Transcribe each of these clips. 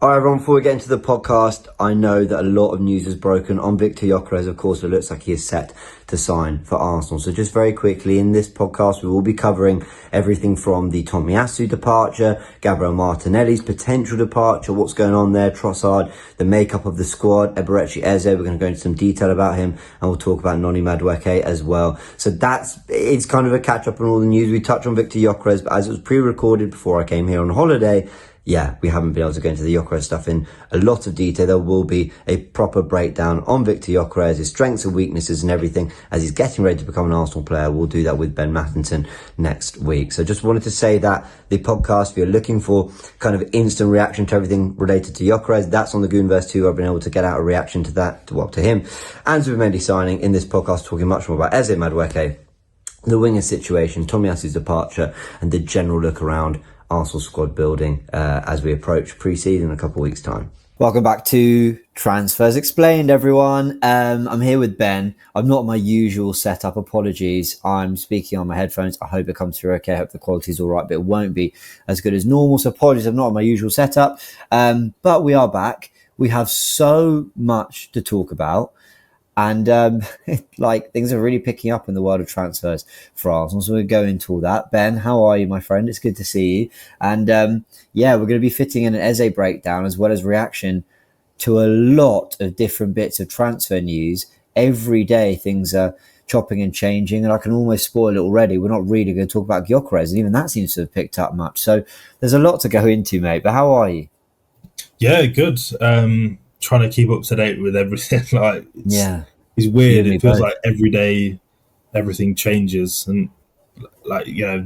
All right, everyone, before we get into the podcast, I know that a lot of news has broken on Victor Gyokeres. Of course, it looks like he is set to sign for Arsenal. So just very quickly, in this podcast, we will be covering everything from the Tomiyasu departure, Gabriel Martinelli's potential departure, what's going on there, Trossard, the makeup of the squad, Eberechi Eze. We're going to go into some detail about him, and we'll talk about Noni Madueke as well. So it's kind of a catch-up on all the news. We touch on Victor Gyokeres, but as it was pre-recorded before I came here on holiday, we haven't been able to go into the Gyokeres stuff in a lot of detail. There will be a proper breakdown on Victor Gyokeres, his strengths and weaknesses and everything as he's getting ready to become an Arsenal player. We'll do that with Ben Mattington next week. So just wanted to say that the podcast, if you're looking for kind of instant reaction to everything related to Gyokeres, that's on the Goonerverse too. I've been able to get out a reaction to that, to him. And Zubimendi signing in this podcast, talking much more about Eze Madueke, the winger situation, Tomiyasu's departure, and the general look around Arsenal squad building as we approach pre-season in a couple of weeks' time. Welcome back to Transfers Explained, everyone. I'm here with Ben. I'm not my usual setup. Apologies. I'm speaking on my headphones. I hope it comes through okay. I hope the quality's all right, but it won't be as good as normal. So apologies, I'm not on my usual setup. But we are back. We have so much to talk about. And things are really picking up in the world of transfers for Arsenal. So we'll go into all that. Ben, how are you, my friend? It's good to see you. And we're going to be fitting in an Eze breakdown as well as reaction to a lot of different bits of transfer news. Every day things are chopping and changing, and I can almost spoil it already. We're not really going to talk about Gyokeres, and even that seems to have picked up much. So there's a lot to go into, mate. But how are you? Yeah, good. Trying to keep up to date with everything. It's weird. It feels like every day everything changes, and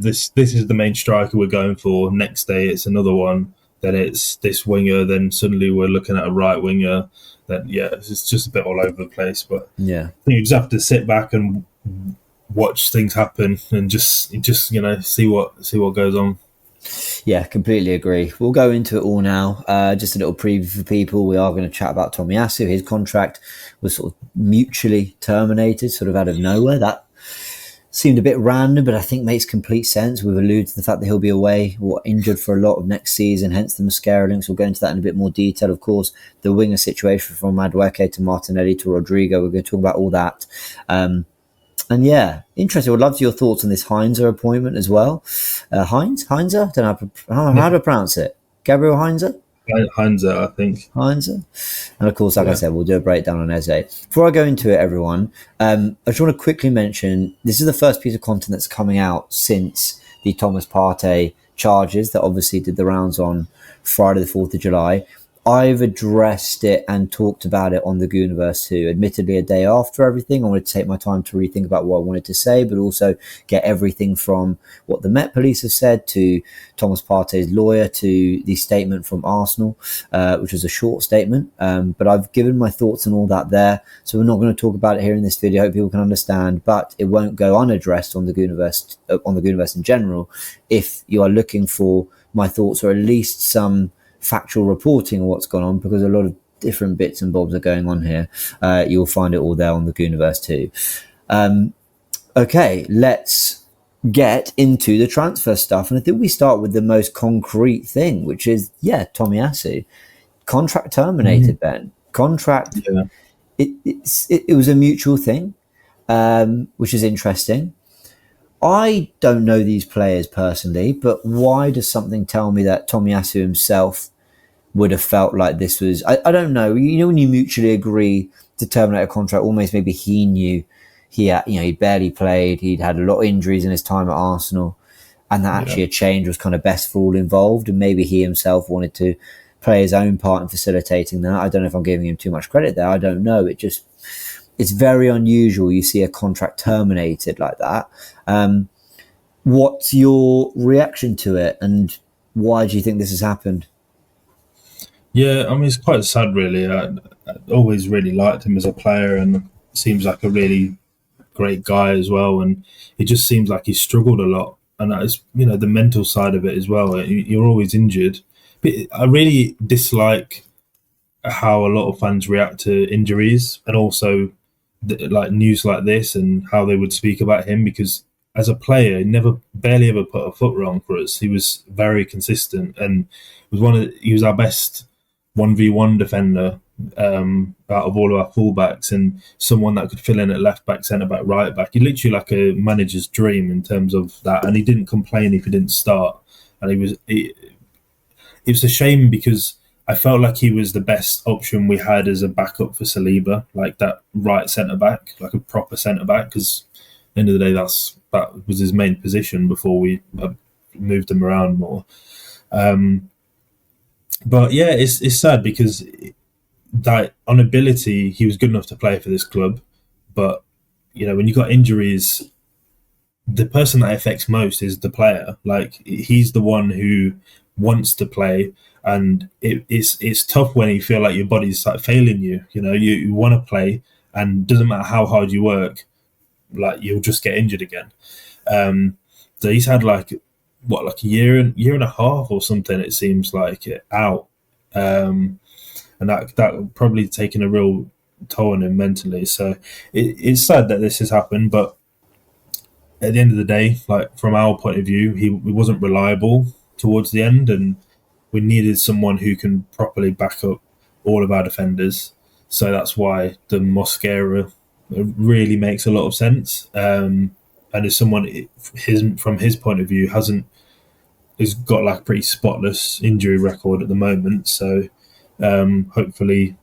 this is the main striker we're going for. Next day it's another one, then it's this winger, then suddenly we're looking at a right winger. Then it's just a bit all over the place. But I think you just have to sit back and watch things happen and just see what goes on. Yeah, completely agree. We'll go into it all now. Just a little preview for people. We are going to chat about Tomiyasu. His contract was sort of mutually terminated, sort of out of nowhere. That seemed a bit random, but I think makes complete sense. We've alluded to the fact that he'll be away or injured for a lot of next season, hence the mascara links. We'll go into that in a bit more detail. Of course, the winger situation from Madueke to Martinelli to Rodrigo. We're going to talk about all that. And interesting. I would love your thoughts on this Heinze appointment as well. Heinze? I don't know how to pronounce it. Gabriel Heinze? Heinze, I think. Heinze. And of course, like I said, we'll do a breakdown on Eze. Before I go into it, everyone, I just want to quickly mention, this is the first piece of content that's coming out since the Thomas Partey charges that obviously did the rounds on Friday the 4th of July. I've addressed it and talked about it on the Goonerverse too. Admittedly, a day after everything, I wanted to take my time to rethink about what I wanted to say, but also get everything from what the Met Police have said to Thomas Partey's lawyer to the statement from Arsenal, which was a short statement. But I've given my thoughts on all that there, so we're not going to talk about it here in this video. I hope people can understand, but it won't go unaddressed on the Goonerverse in general. If you are looking for my thoughts or at least some factual reporting of what's gone on, because a lot of different bits and bobs are going on here. You'll find it all there on the Goonerverse too. Okay, let's get into the transfer stuff. And I think we start with the most concrete thing, which is, Tomiyasu. Contract terminated, Ben. Contract, it was a mutual thing, which is interesting. I don't know these players personally, but why does something tell me that Tomiyasu himself would have felt like this was... I don't know. You know when you mutually agree to terminate a contract, almost maybe he knew he barely played, he'd had a lot of injuries in his time at Arsenal, and that actually a change was kind of best for all involved, and maybe he himself wanted to play his own part in facilitating that. I don't know if I'm giving him too much credit there. I don't know. It's very unusual you see a contract terminated like that. What's your reaction to it, and why do you think this has happened? Yeah, I mean, it's quite sad, really. I always really liked him as a player, and seems like a really great guy as well. And it just seems like he's struggled a lot, and that is, the mental side of it as well. You're always injured. But I really dislike how a lot of fans react to injuries, and also like news like this, and how they would speak about him, because as a player, he barely ever put a foot wrong for us. He was very consistent, and he was our best 1v1 defender out of all of our fullbacks, and someone that could fill in at left back, centre back, right back. He literally like a manager's dream in terms of that, and he didn't complain if he didn't start. And it was a shame because I felt like he was the best option we had as a backup for Saliba, like that right centre back, like a proper centre back. Because at the end of the day, that was his main position before we moved him around more. But yeah, it's sad because that on ability he was good enough to play for this club, but when you got injuries, the person that affects most is the player. Like he's the one who wants to play, and it's tough when you feel like your body's like failing you. You want to play, and doesn't matter how hard you work, like you'll just get injured again. So he's had like a year and a half or something, it seems like, out, and that probably taken a real toll on him mentally. So it's sad that this has happened, but at the end of the day, like from our point of view, he wasn't reliable towards the end, and we needed someone who can properly back up all of our defenders. So that's why the Mosquera really makes a lot of sense. And as someone from his point of view has got like a pretty spotless injury record at the moment. So hopefully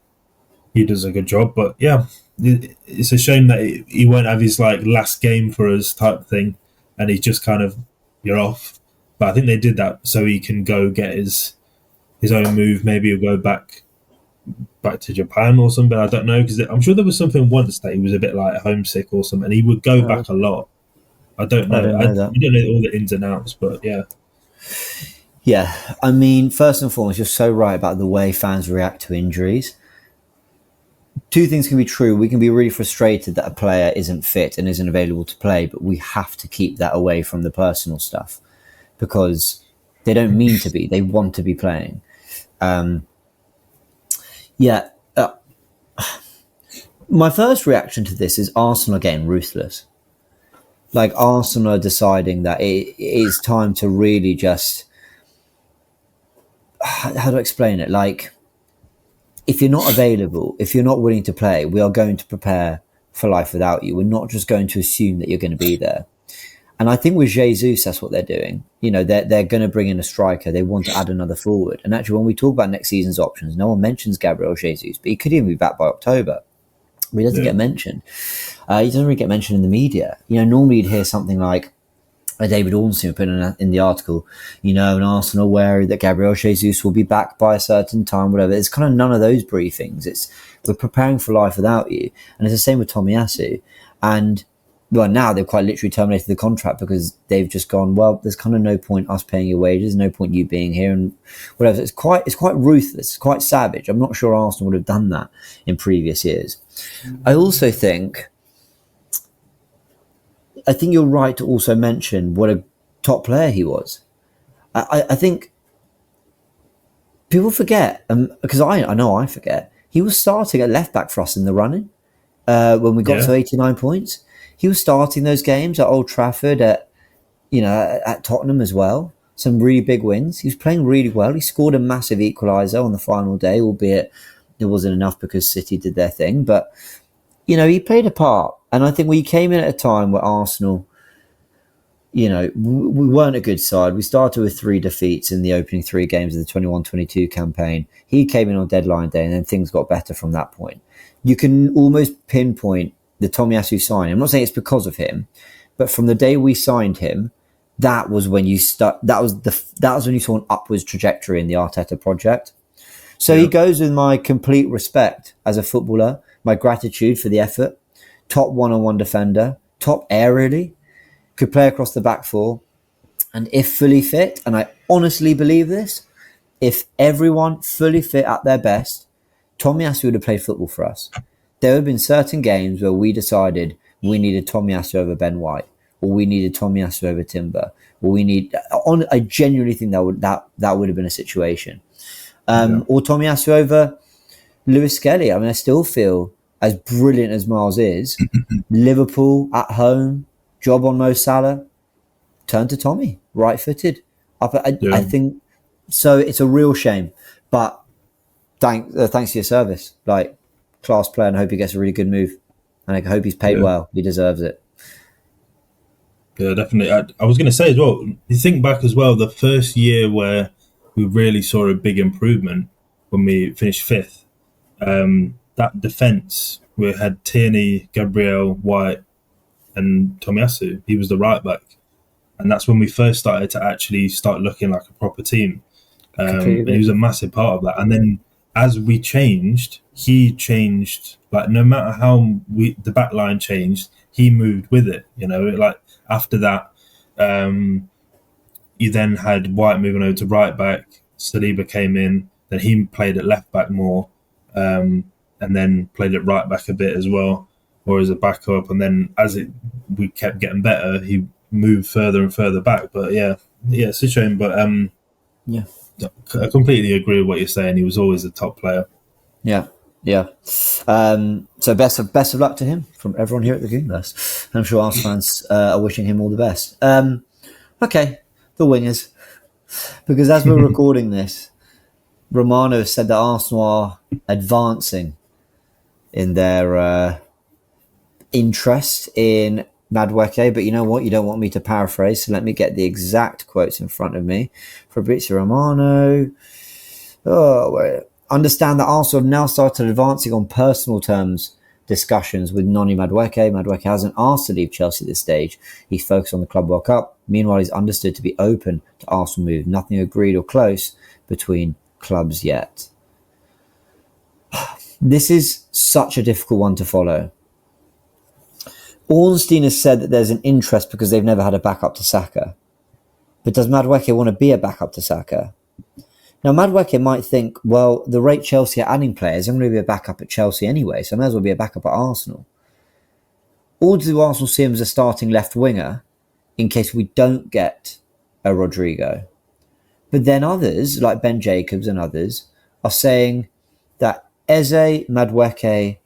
he does a good job. But yeah, it's a shame that he won't have his like last game for us type thing, and he's just kind of, you're off. But I think they did that so he can go get his own move. Maybe he'll go back to Japan or something. I don't know, because I'm sure there was something once that he was a bit like homesick or something, and he would go back a lot. I don't know. I don't know all the ins and outs, but yeah. Yeah, I mean, first and foremost, you're so right about the way fans react to injuries. Two things can be true. We can be really frustrated that a player isn't fit and isn't available to play, but we have to keep that away from the personal stuff because they don't mean to be. They want to be playing. My first reaction to this is Arsenal again, ruthless. Like Arsenal are deciding that it is time to really just... How do I explain it? Like, if you're not available, if you're not willing to play, we are going to prepare for life without you. We're not just going to assume that you're going to be there. And I think with Jesus, that's what they're doing. They're going to bring in a striker. They want to add another forward. And actually, when we talk about next season's options, no one mentions Gabriel Jesus, but he could even be back by October. But he doesn't get mentioned. He doesn't really get mentioned in the media. Normally you'd hear something like David Ornstein put in the article, an Arsenal wary that Gabriel Jesus will be back by a certain time, whatever. It's kind of none of those briefings. We're preparing for life without you. And it's the same with Tomiyasu. And now they've quite literally terminated the contract because they've just gone, well, there's kind of no point us paying your wages, no point you being here and whatever. It's quite ruthless, it's quite savage. I'm not sure Arsenal would have done that in previous years. I also think you're right to also mention what a top player he was. I think people forget, because I know I forget, he was starting at left back for us in the running when we got to 89 points. He was starting those games at Old Trafford, at Tottenham as well. Some really big wins. He was playing really well. He scored a massive equaliser on the final day, albeit it wasn't enough because City did their thing. But, he played a part. And I think we came in at a time where Arsenal, we weren't a good side. We started with 3 defeats in the opening 3 games of the 21-22 campaign. He came in on deadline day and then things got better from that point. You can almost pinpoint the Tomiyasu signing. I'm not saying it's because of him, but from the day we signed him, that was when you when you saw an upwards trajectory in the Arteta project. So he goes with my complete respect as a footballer, my gratitude for the effort. Top one-on-one defender, top aerially, could play across the back four, and if fully fit, and I honestly believe this, if everyone fully fit at their best, Tomiyasu would have played football for us. There have been certain games where we decided we needed Tomiyasu over Ben White, or we needed Tomiyasu over Timber, or I genuinely think that would have been a situation. Or Tomiyasu over Lewis Skelly. I mean, I still feel, as brilliant as Miles is, Liverpool at home, job on Mo Salah, turn to Tommy, right-footed. I think so. It's a real shame, but thanks for your service. Like, class player, and I hope he gets a really good move. And I hope he's paid well. He deserves it. Yeah, definitely. I was going to say as well, you think back as well, the first year where we really saw a big improvement when we finished 5th, that defence, we had Tierney, Gabriel, White and Tomiyasu. He was the right back. And that's when we first started to actually start looking like a proper team. And he was a massive part of that. And then as we changed, he changed. Like, no matter how the back line changed, he moved with it. You know, like after that, you then had White moving over to right back. Saliba came in. Then he played at left back more, and then played at right back a bit as well, or as a backup. And then we kept getting better, he moved further and further back. But yeah, it's a shame. But I completely agree with what you're saying. He was always a top player. Yeah. So best of luck to him from everyone here at the Goonerverse. I'm sure Arsenal fans are wishing him all the best. Okay, the wingers, because as we're recording this, Romano said that Arsenal are advancing in their interest in Madueke, but you know what? You don't want me to paraphrase, so let me get the exact quotes in front of me. Fabrizio Romano. Understand that Arsenal have now started advancing on personal terms discussions with Noni Madueke. Madueke hasn't asked to leave Chelsea at this stage. He's focused on the Club World Cup. Meanwhile, he's understood to be open to Arsenal move. Nothing agreed or close between clubs yet. This is such a difficult one to follow. Ornstein has said that there's an interest because they've never had a backup to Saka. But does Madueke want to be a backup to Saka? Now, Madueke might think, well, the rate Chelsea are adding players, I'm going to be a backup at Chelsea anyway, so I may as well be a backup at Arsenal. Or do Arsenal see him as a starting left winger in case we don't get a Rodrigo? But then others, like Ben Jacobs and others, are saying that Eze, Madueke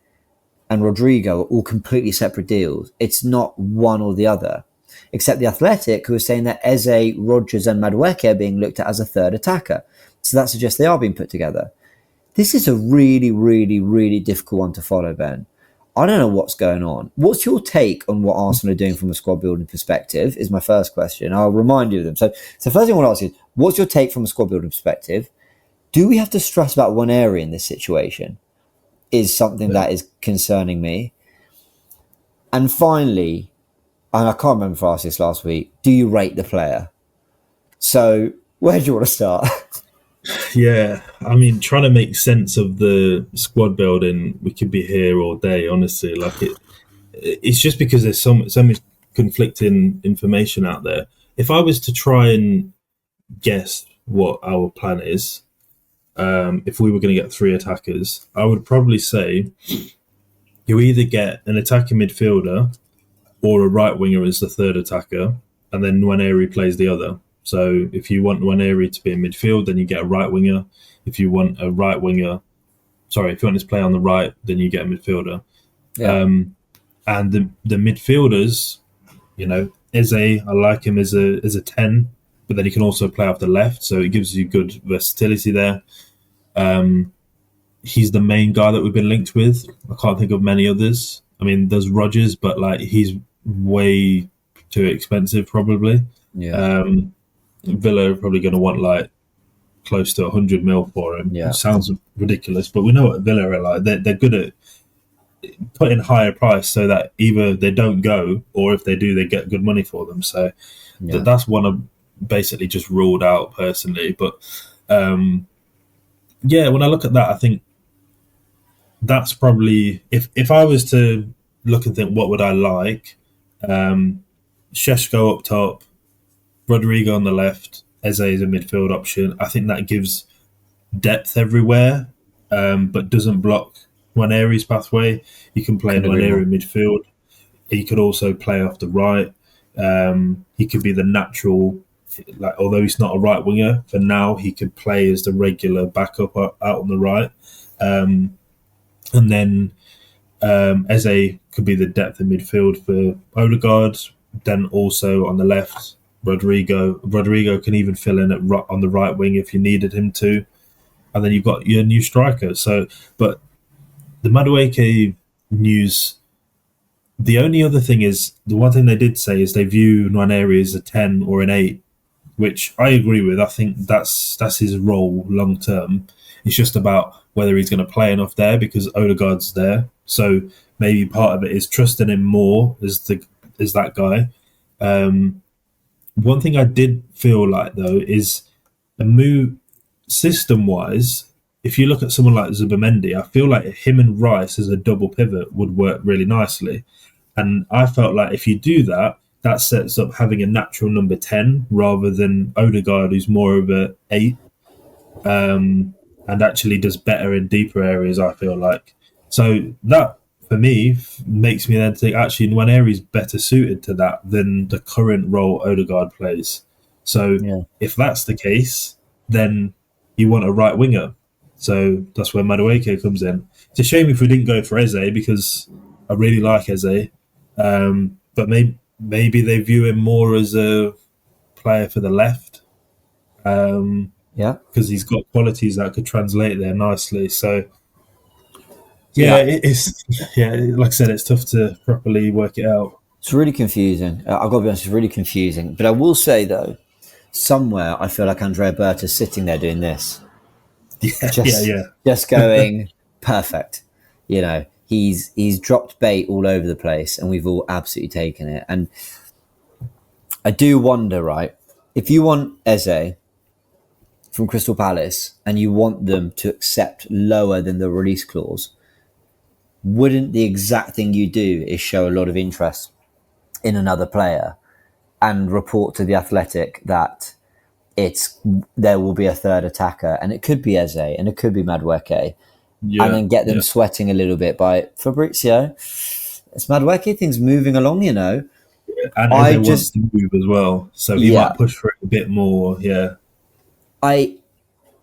and Rodrigo are all completely separate deals. It's not one or the other. Except The Athletic, who is saying that Eze, Rodgers and Madueke are being looked at as a third attacker. So that suggests they are being put together. This is a really, really, really difficult one to follow, Ben. I don't know what's going on. What's your take on what Arsenal are doing from a squad building perspective is my first question. I'll remind you of them. So first thing I want to ask you is, what's your take from a squad building perspective? Do we have to stress about one area in this situation? Is something that is concerning me. And finally, and I can't remember if I asked this last week, do you rate the player? So where do you want to start? Yeah, I mean, trying to make sense of the squad building, we could be here all day, honestly. Like it's just because there's so much conflicting information out there. If I was to try and guess what our plan is, if we were going to get 3 attackers, I would probably say you either get an attacking midfielder or a right winger as the third attacker, and then Nwaneri plays the other. So if you want Nwaneri to be in midfield, then you get a right winger. If you want if you want to play on the right, then you get a midfielder. Yeah. And the midfielders, you know, Eze, I like him as a 10, but then he can also play off the left, so it gives you good versatility there. He's the main guy that we've been linked with. I can't think of many others. I mean, there's Rodgers, but like he's way too expensive, probably. Yeah. Villa are probably going to want like close to 100 mil for him. Yeah. It sounds ridiculous, but we know what Villa are like. They're good at putting higher price so that either they don't go, or if they do, they get good money for them. So that's one I've basically just ruled out personally. But when I look at that, I think that's probably, if I was to look and think what would I like, Šeško up top, Rodrigo on the left, Eze is a midfield option. I think that gives depth everywhere, but doesn't block Nwaneri's pathway. You can play Nwaneri midfield. He could also play off the right. He could be the natural, like, although he's not a right winger, for now he could play as the regular backup out on the right. And then Eze could be the depth in midfield for Odegaard. Then also on the left, Rodrigo can even fill in on the right wing if you needed him to. and then you've got your new striker. So, but the Madueke news. The only other thing is, the one thing they did say is they view Nwaneri as a 10 or an 8, which I agree with. I think that's his role long term. It's just about whether he's going to play enough there because Odegaard's there. So maybe part of it is trusting him more as that guy. One thing I did feel like, though, is a move system-wise. If you look at someone like Zubimendi, I feel like him and Rice as a double pivot would work really nicely. And I felt like if you do that, that sets up having a natural number 10 rather than Odegaard, who's more of a 8, and actually does better in deeper areas, I feel like. So that, for me, makes me then think, actually, Nwaneri's better suited to that than the current role Odegaard plays. So if that's the case, then you want a right winger. So that's where Madueke comes in. It's a shame if we didn't go for Eze because I really like Eze. But maybe they view him more as a player for the left. Because he's got qualities that could translate there nicely. So, it's like I said, it's tough to properly work it out. It's really confusing. I've got to be honest, it's really confusing. But I will say, though, somewhere I feel like Andrea Berta's sitting there doing this. Just going perfect. You know, he's dropped bait all over the place and we've all absolutely taken it. And I do wonder, right, if you want Eze from Crystal Palace and you want them to accept lower than the release clause, wouldn't the exact thing you do is show a lot of interest in another player and report to the Athletic that there will be a third attacker, and it could be Eze and it could be Madueke, and then get them sweating a little bit by Fabrizio. It's Madueke, things moving along, you know. And Eze wants to move as well, so he might push for it a bit more. Yeah, I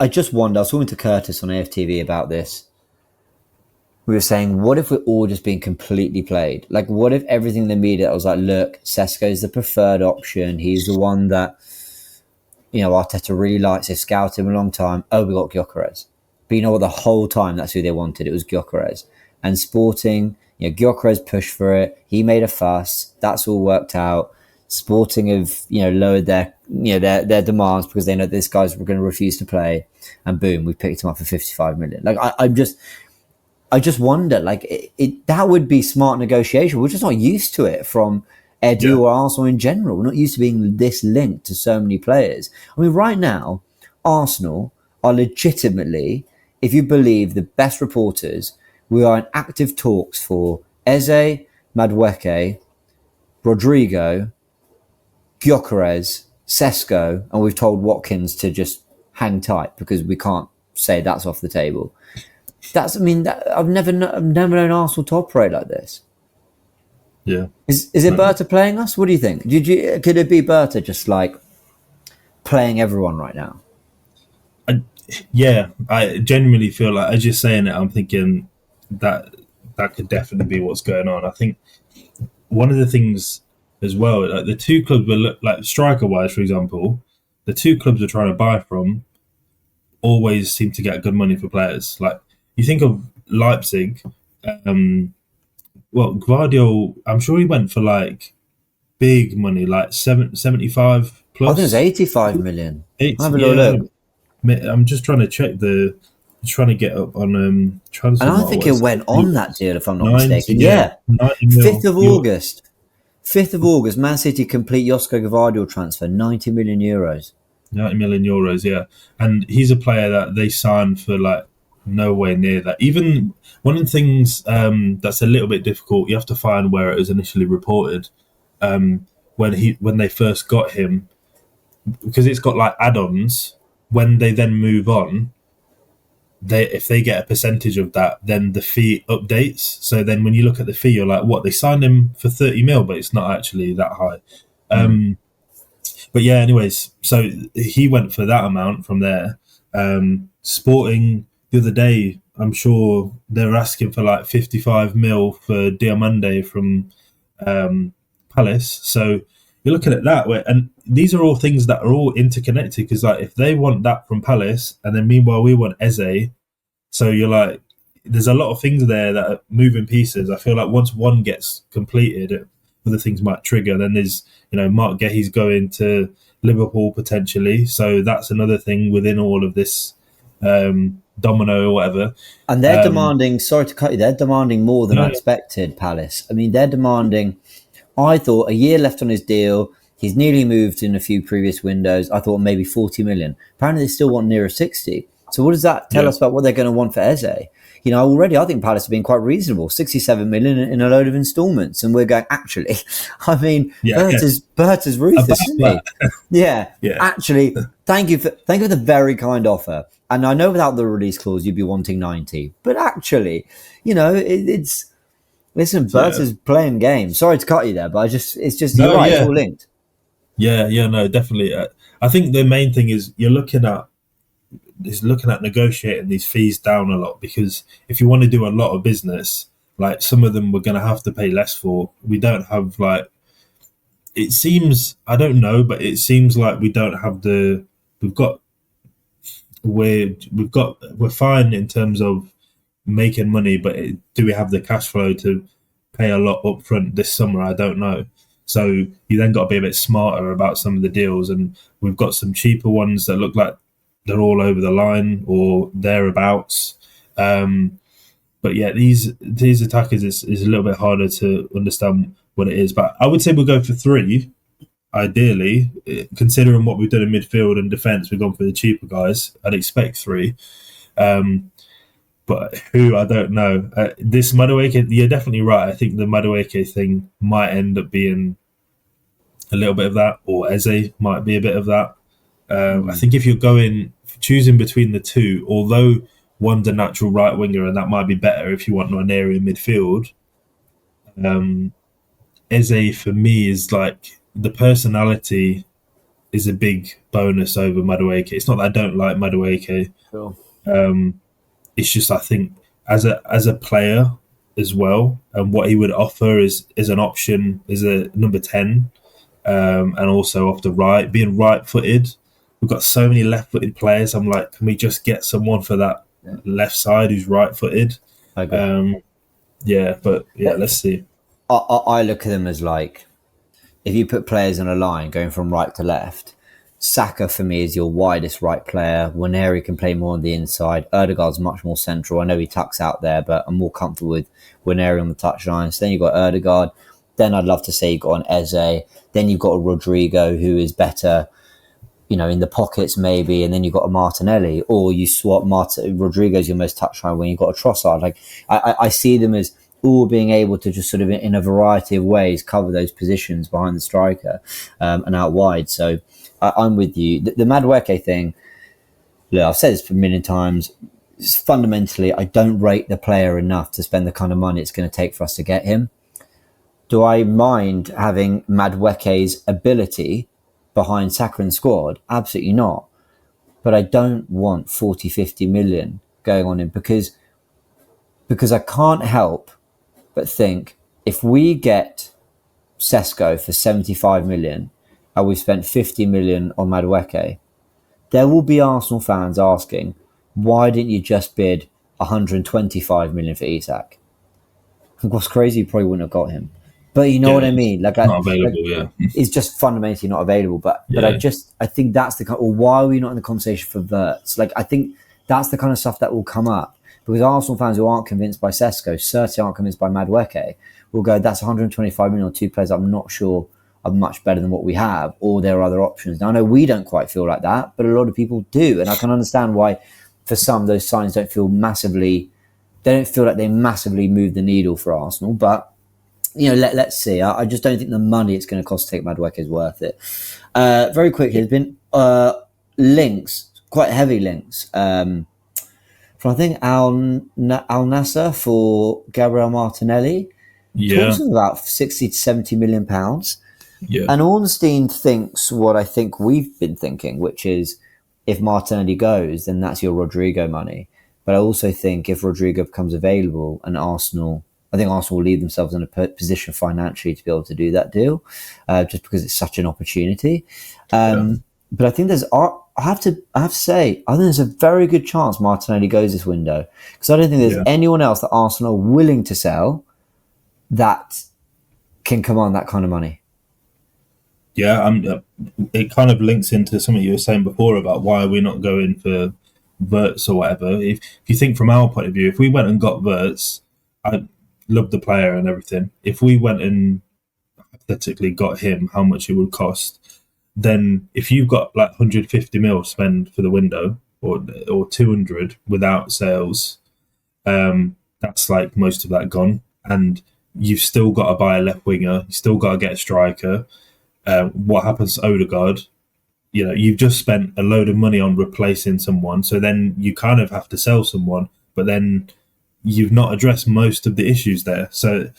just wonder. I was talking to Curtis on AFTV about this. We were saying, what if we're all just being completely played? Like, what if everything in the media, I was like, look, Sesko's the preferred option. He's the one that, you know, Arteta really likes. They've scouted him a long time. Oh, we got Gyokeres. But you know what? The whole time, that's who they wanted. It was Gyokeres. And Sporting, you know, Gyokeres pushed for it. He made a fuss. That's all worked out. Sporting have, you know, lowered their demands because they know this guy's going to refuse to play. And boom, we picked him up for 55 million. Like, I just wonder, like, that would be smart negotiation. We're just not used to it from Edu or Arsenal in general. We're not used to being this linked to so many players. I mean, right now, Arsenal are legitimately, if you believe the best reporters, we are in active talks for Eze, Madueke, Rodrigo, Gyokeres, Sesko, and we've told Watkins to just hang tight because we can't say that's off the table. I've never known Arsenal to operate like this. Yeah. Is it Berta playing us? What do you think? Could it be Berta just like playing everyone right now? I genuinely feel like, as you're saying it, I'm thinking that could definitely be what's going on. I think one of the things as well, like the two clubs were like striker-wise, for example, the two clubs we're trying to buy from always seem to get good money for players. Like, you think of Leipzig, Gvardiol, I'm sure he went for like big money, like 75 plus. I think it's 85 million. Have a look. I'm just trying to check trying to get up on transfer. And I think it went on that deal, if I'm not mistaken. Yeah. 5th of August. 5th of August, Man City complete Josko Gvardiol transfer, 90 million euros. 90 million euros, yeah. And he's a player that they signed for like nowhere near that. Even one of the things that's a little bit difficult, you have to find where it was initially reported. When they first got him, because it's got like add-ons, when they then move on, if they get a percentage of that, then the fee updates. So then when you look at the fee, you're like, what? They signed him for 30 mil, but it's not actually that high. But yeah, anyways, so he went for that amount from there. Sporting the other day, I'm sure they were asking for like 55 mil for Diamande from Palace. So you're looking at that, and these are all things that are all interconnected. Because like, if they want that from Palace, and then meanwhile we want Eze, so you're like, there's a lot of things there that are moving pieces. I feel like once one gets completed, other things might trigger. Then there's, Mark Guehi's going to Liverpool potentially, so that's another thing within all of this domino or whatever. And they're demanding. Sorry to cut you. They're demanding more than I expected. Palace. I mean, they're demanding. I thought a year left on his deal. He's nearly moved in a few previous windows. I thought maybe 40 million. Apparently, they still want nearer 60. So what does that tell us about what they're going to want for Eze? Already I think Palace have been quite reasonable. 67 million in a load of instalments, and we're going. Actually, I mean, Bert is ruthless, isn't he? Yeah. Actually, thank you for the very kind offer. And I know without the release clause, you'd be wanting 90. But actually, it's. Listen, Bert is playing games. Sorry to cut you there, but it's just you're right. It's all linked. Yeah, no, definitely. I think the main thing is you're looking at negotiating these fees down a lot, because if you want to do a lot of business, like some of them we're going to have to pay less for. We don't have it seems, I don't know, but it seems like we don't have we're fine in terms of making money, but do we have the cash flow to pay a lot up front this summer? I don't know. So you then got to be a bit smarter about some of the deals, and we've got some cheaper ones that look like they're all over the line or thereabouts. But yeah, these attackers is a little bit harder to understand what it is. But I would say we'll go for 3, ideally, considering what we've done in midfield and defence. We've gone for the cheaper guys. I'd expect 3. But who, I don't know. This Madueke, you're definitely right. I think the Madueke thing might end up being a little bit of that, or Eze might be a bit of that. I think if you're choosing between the two, although one's a natural right winger and that might be better if you want an area midfield, Eze for me is like, the personality is a big bonus over Madueke. It's not that I don't like Madueke. Sure. It's just, I think as a player as well, and what he would offer is an option, is a number 10, and also off the right, being right-footed. We've got so many left-footed players. I'm like, can we just get someone for that left side who's right-footed? Let's see. I look at them as like, if you put players on a line going from right to left, Saka for me is your widest right player. Waneri can play more on the inside. Erdegaard's much more central. I know he tucks out there, but I'm more comfortable with Waneri on the touchline. So then you've got Erdegaard. Then I'd love to say you've got an Eze. Then you've got a Rodrigo who is better, in the pockets maybe, and then you've got a Martinelli, or you swap Rodrigo's your most touchline when you've got a Trossard. Like I see them as all being able to just sort of in a variety of ways cover those positions behind the striker and out wide. So I'm with you. The Madueke thing, look, I've said this a million times. Fundamentally, I don't rate the player enough to spend the kind of money it's going to take for us to get him. Do I mind having Madueke's ability behind Saka and squad? Absolutely not. But I don't want 40, 50 million going on him because I can't help but think, if we get Sesko for 75 million and we've spent 50 million on Madueke, there will be Arsenal fans asking, why didn't you just bid 125 million for Isak? What's crazy, you probably wouldn't have got him. But you know what I mean? Like, not available, it's just fundamentally not available. But I think that's the kind. Or why are we not in the conversation for Verts? Like, I think that's the kind of stuff that will come up, because Arsenal fans who aren't convinced by Sesko, certainly aren't convinced by Madueke, will go, that's 125 million on 2 players I'm not sure are much better than what we have, or there are other options. Now, I know we don't quite feel like that, but a lot of people do, and I can understand why for some those signs don't feel like they massively move the needle for Arsenal. But let's see. I just don't think the money it's going to cost to take Madueke is worth it. Very quickly, there's been links, quite heavy links, from I think Al Nassr for Gabriel Martinelli. Talking about 60 to 70 million pounds. Yeah. And Ornstein thinks what I think we've been thinking, which is, if Martinelli goes, then that's your Rodrigo money. But I also think if Rodrigo becomes available and Arsenal I think Arsenal will leave themselves in a position financially to be able to do that deal, just because it's such an opportunity. But I think I have to say, I think there's a very good chance Martinelli goes this window, because I don't think there's anyone else that Arsenal are willing to sell that can command that kind of money. Yeah, it kind of links into something you were saying before about why we're not going for Wirtz or whatever. If you think from our point of view, if we went and got Wirtz, I love the player and everything. If we went and hypothetically got him, how much it would cost, then if you've got like 150 mil spend for the window or 200 without sales, that's like most of that gone. And you've still got to buy a left winger. You still got to get a striker. What happens to Odegaard? You know, you've just spent a load of money on replacing someone. So then you kind of have to sell someone, but then you've not addressed most of the issues there. So,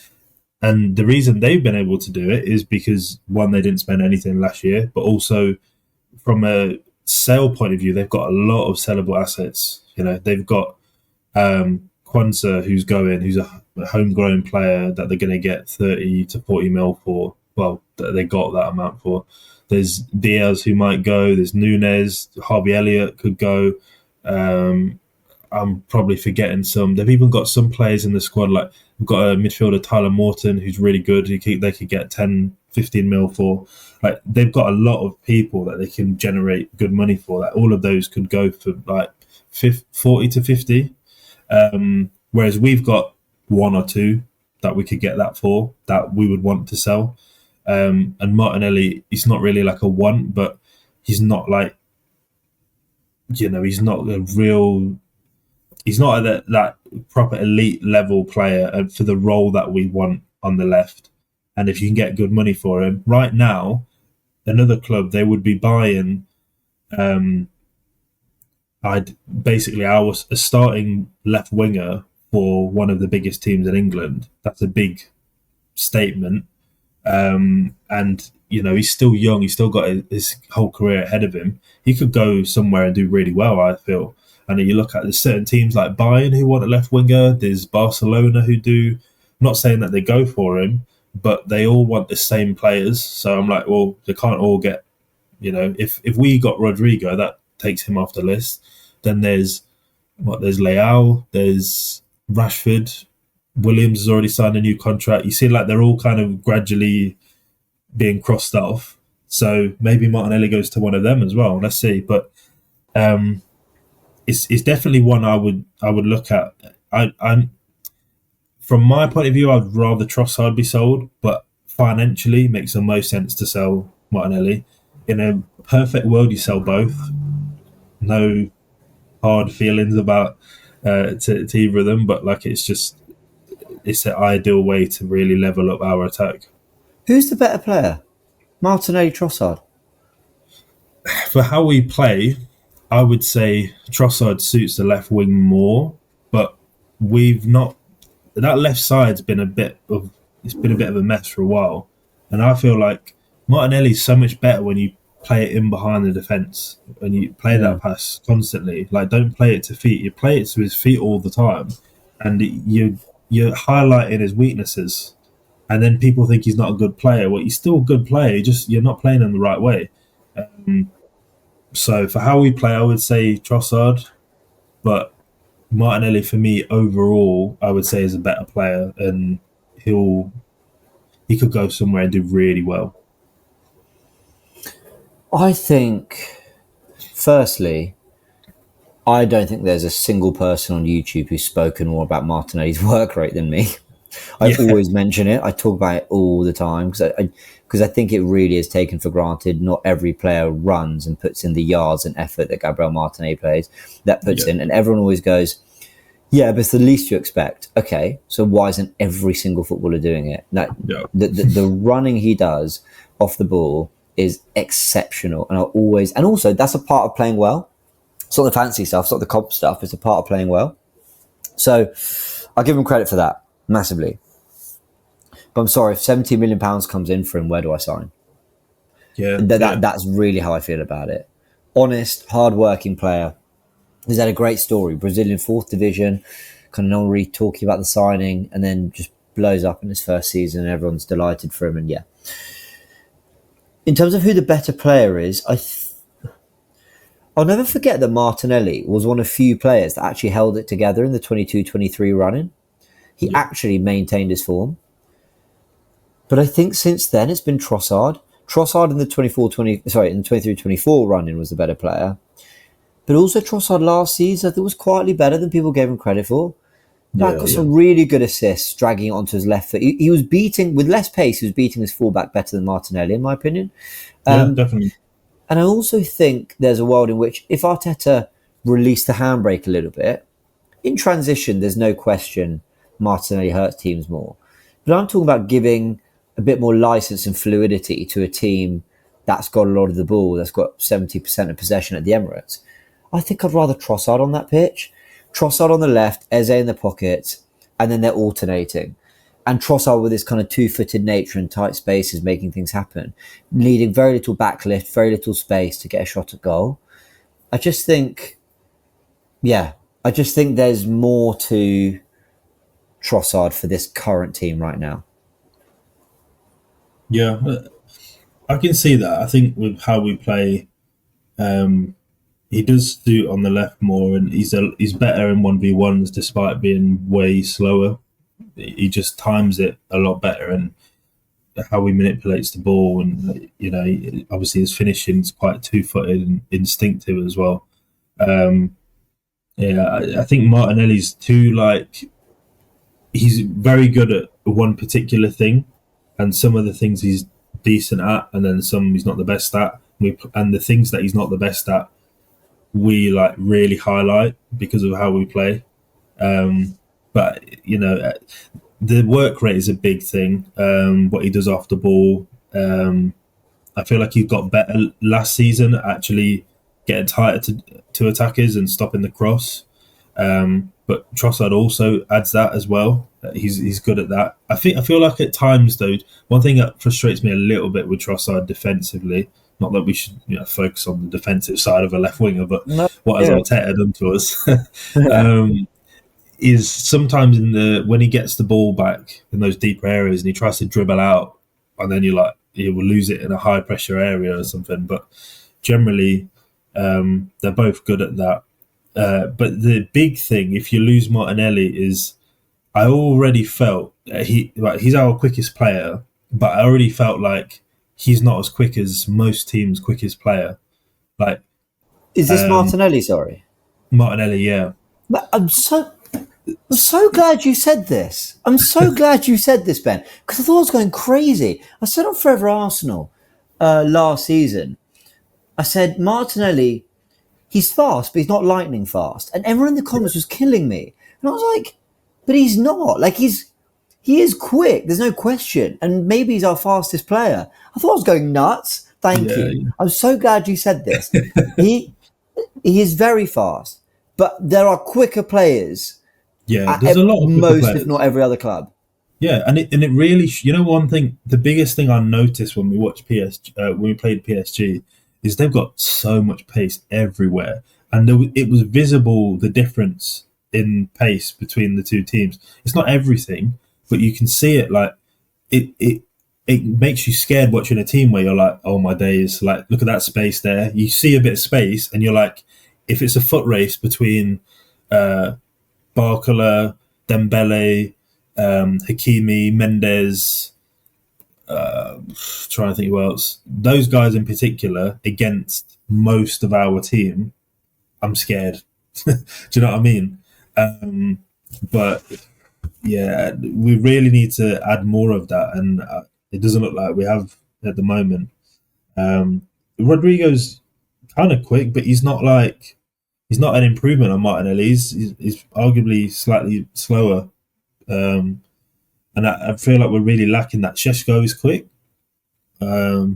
and the reason they've been able to do it is because, one, they didn't spend anything last year, but also from a sale point of view, they've got a lot of sellable assets. You know, they've got Kwanzaa, who's a homegrown player that they're going to get 30 to 40 mil for. Well, they got that amount for. There's Diaz who might go. There's Nunes. Harvey Elliott could go. I'm probably forgetting some. They've even got some players in the squad. Like, we've got a midfielder, Tyler Morton, who's really good. They could get 10, 15 mil for. Like, they've got a lot of people that they can generate good money for. Like, all of those could go for like 40 to 50. Whereas we've got one or two that we could get that for, that we would want to sell. And Martinelli, he's not really like a want, but he's not like, you know, he's not that proper elite level player for the role that we want on the left. And if you can get good money for him, right now, another club, they would be buying our starting left winger for one of the biggest teams in England. That's a big statement. And, you know, he's still young. He's still got his whole career ahead of him. He could go somewhere and do really well, I feel. And you look at, there's certain teams like Bayern who want a left winger. There's Barcelona who do. I'm not saying that they go for him, but they all want the same players. So I'm like, well, they can't all get, you know, if we got Rodrigo, that takes him off the list. Then there's Leao, there's Rashford, Williams has already signed a new contract. You see, like, they're all kind of gradually being crossed off. So maybe Martinelli goes to one of them as well. Let's see. But it's definitely one I would look at. I'm from my point of view, I'd rather Trossard be sold, but financially makes the most sense to sell Martinelli. In a perfect world, you sell both. No hard feelings about to either of them, but like, it's an ideal way to really level up our attack. Who's the better player, Martinelli, Trossard? For how we play, I would say Trossard suits the left wing more, but that left side's been a bit of a mess for a while, and I feel like Martinelli's so much better when you play it in behind the defence, when you play that pass constantly. Like, don't play it to feet. You play it to his feet all the time, and you're highlighting his weaknesses, and then people think he's not a good player. Well, he's still a good player, just you're not playing him the right way. So for how we play, I would say Trossard, but Martinelli, for me, overall, I would say is a better player, and he could go somewhere and do really well. I think, firstly, I don't think there's a single person on YouTube who's spoken more about Martinelli's work rate than me. I always mention it. I talk about it all the time because I think it really is taken for granted. Not every player runs and puts in the yards and effort that Gabriel Martinelli puts in. And everyone always goes, yeah, but it's the least you expect. Okay, so why isn't every single footballer doing it? The running he does off the ball is exceptional. And also that's a part of playing well. It's not the fancy stuff, it's not the comp stuff, it's a part of playing well. So I'll give him credit for that, massively. But I'm sorry, if £17 million comes in for him, where do I sign? That's really how I feel about it. Honest, hard-working player. He's had a great story. Brazilian 4th division, kind of not really talking about the signing, and then just blows up in his first season, and everyone's delighted for him. And yeah, in terms of who the better player is, I'll never forget that Martinelli was one of few players that actually held it together in the 22-23 run-in. He actually maintained his form. But I think since then it's been Trossard. Trossard in the 23-24 run-in was the better player. But also Trossard last season, I think, was quietly better than people gave him credit for. Got some really good assists, dragging it onto his left foot. He was beating, with less pace, he was beating his fullback better than Martinelli, in my opinion. Definitely. And I also think there's a world in which if Arteta released the handbrake a little bit, in transition, there's no question Martinelli hurts teams more. But I'm talking about giving a bit more license and fluidity to a team that's got a lot of the ball, that's got 70% of possession at the Emirates. I think I'd rather Trossard on that pitch. Trossard on the left, Eze in the pocket, and then they're alternating. And Trossard with his kind of two-footed nature and tight spaces making things happen, needing very little backlift, very little space to get a shot at goal. I just think there's more to Trossard for this current team right now. Yeah, I can see that. I think with how we play, he does suit on the left more, and he's better in 1v1s despite being way slower. He just times it a lot better, and how he manipulates the ball, and obviously his finishing is quite two-footed and instinctive as well. I think Martinelli's he's very good at one particular thing, and some of the things he's decent at, and then some he's not the best at. And the things that he's not the best at, we really highlight because of how we play. But the work rate is a big thing. What he does off the ball, I feel like he got better last season at actually getting tighter to attackers and stopping the cross. But Trossard also adds that as well. He's good at that. I feel like at times though, one thing that frustrates me a little bit with Trossard defensively. Not that we should focus on the defensive side of a left winger, but what has Arteta done to us? Is sometimes when he gets the ball back in those deeper areas and he tries to dribble out, and then he will lose it in a high pressure area or something. But generally, they're both good at that. But the big thing, if you lose Martinelli, is I already felt he's our quickest player, but I already felt like he's not as quick as most teams' quickest player. Is this Martinelli? Sorry, Martinelli. Yeah, but I'm so glad you said this. I'm so glad you said this, Ben, because I thought I was going crazy. I said on Forever Arsenal last season, I said Martinelli, he's fast, but he's not lightning fast. And everyone in the comments was killing me. And I was like, but he's not. He is quick, there's no question. And maybe he's our fastest player. I thought I was going nuts. Thank you. Yeah. I'm so glad you said this. He is very fast, but there are quicker players. Yeah, there's a lot of most, players. If not every other club. Yeah, and it really, one thing, the biggest thing I noticed when we watched when we played PSG, is they've got so much pace everywhere, and it was visible the difference in pace between the two teams. It's not everything, but you can see it. It makes you scared watching a team where you're like, oh my days, look at that space there. You see a bit of space, and you're like, if it's a foot race between Barcola, Dembele, Hakimi, Mendes, trying to think who else. Those guys in particular against most of our team, I'm scared. Do you know what I mean? But yeah, we really need to add more of that, and it doesn't look like we have at the moment. Rodrigo's kind of quick, but he's not an improvement on Martinelli. He's arguably slightly slower. And I feel like we're really lacking that. Šeško is quick. I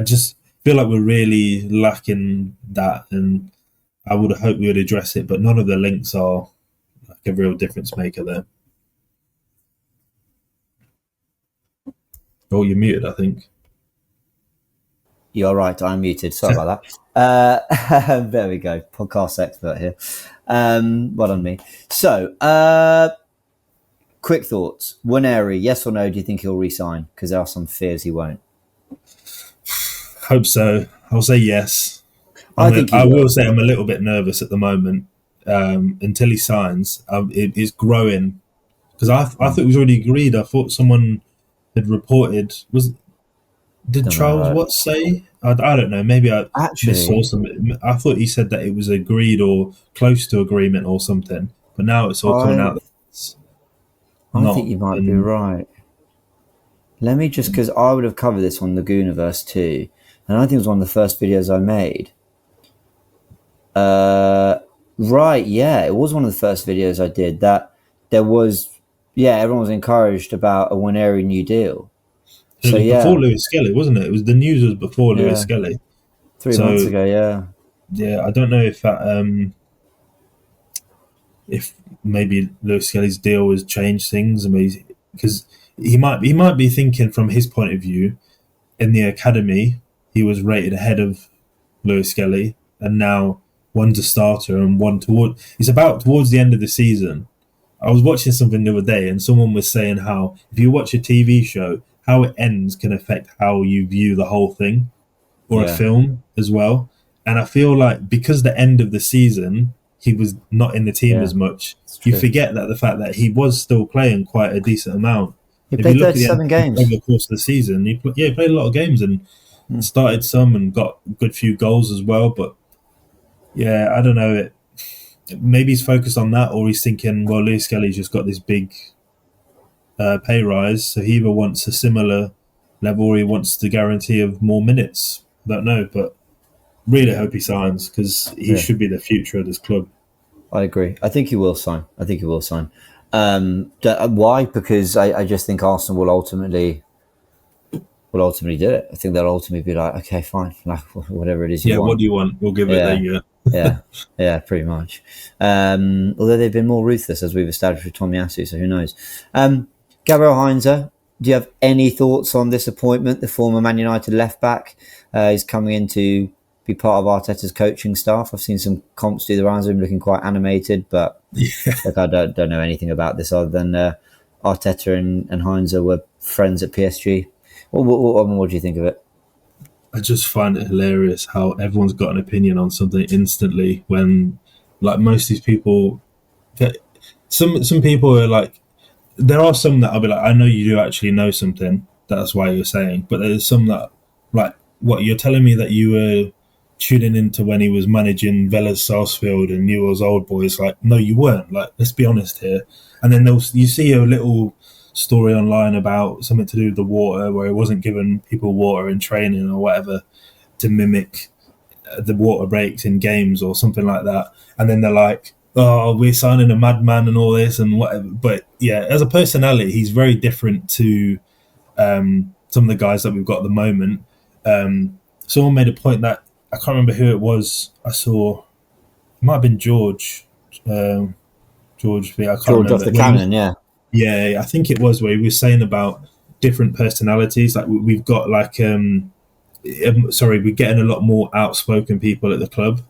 just feel like we're really lacking that, and I would hope we would address it, but none of the links are a real difference maker there. Oh, you're muted, I think. You're right, I'm muted. Sorry about that. There we go. Podcast expert here. Well done me. So, quick thoughts. Waneri, yes or no? Do you think he'll resign? Because there are some fears he won't. Hope so. I'll say yes. I will say I'm a little bit nervous at the moment until he signs. It's growing because I thought it was already agreed. I thought someone had reported. Did Charles Watts say? I don't know. Maybe I missaw something. I thought he said that it was agreed or close to agreement or something. But now it's all coming out. I think you might be right. Let me just, because I would have covered this on the Goonerverse too, and I think it was one of the first videos I made. Right, yeah, it was one of the first videos I did. That there was, everyone was encouraged about a Waneri new deal. So before Lewis Skelly, wasn't it? It was the news was before Lewis Skelly. 3 months ago, yeah. Yeah, I don't know if that if maybe Lewis Skelly's deal has changed things. I mean, because he might be thinking from his point of view, in the academy, he was rated ahead of Lewis Skelly, and now one's a starter and one towards the end of the season. I was watching something the other day, and someone was saying how if you watch a TV show, how it ends can affect how you view the whole thing, or a film as well. And I feel like because the end of the season, he was not in the team as much. You forget that the fact that he was still playing quite a decent amount. He played 37 games over the course of the season. He played a lot of games and started some and got a good few goals as well. But yeah, I don't know. Maybe he's focused on that, or he's thinking, well, Lewis Skelly's just got this big pay rise, so he either wants a similar level or he wants the guarantee of more minutes. I don't know, but really hope he signs because he should be the future of this club. I agree. I think he will sign. Why? Because I just think Arsenal will ultimately do it. I think they'll ultimately be like, okay, fine, like whatever it is you want. What do you want? We'll give it there. Yeah, pretty much. Although they've been more ruthless, as we've established with Tomiyasu, so who knows? Gabriel Heinze, do you have any thoughts on this appointment? The former Man United left back is coming in to be part of Arteta's coaching staff. I've seen some comps do the rounds of him looking quite animated, but look, I don't know anything about this other than Arteta and Heinze were friends at PSG. What do you think of it? I just find it hilarious how everyone's got an opinion on something instantly when, like, most of these people, some people are like, there are some that I'll be like, I know you do actually know something, that's why you're saying, but there's some that, like, what, you're telling me that you were tuning into when he was managing Vélez Sarsfield and Newell's Old Boys? Like, no, you weren't. Like, let's be honest here. And then you see a little story online about something to do with the water, where he wasn't giving people water in training or whatever to mimic the water breaks in games or something like that. And then they're like, oh, we're signing a madman and all this and whatever. But yeah, as a personality, he's very different to some of the guys that we've got at the moment. Someone made a point that, I can't remember who it was, I saw, it might have been George. I can't remember. Off the cannon, yeah. Yeah, I think it was, where he was saying about different personalities. Like, we've got like, we're getting a lot more outspoken people at the club,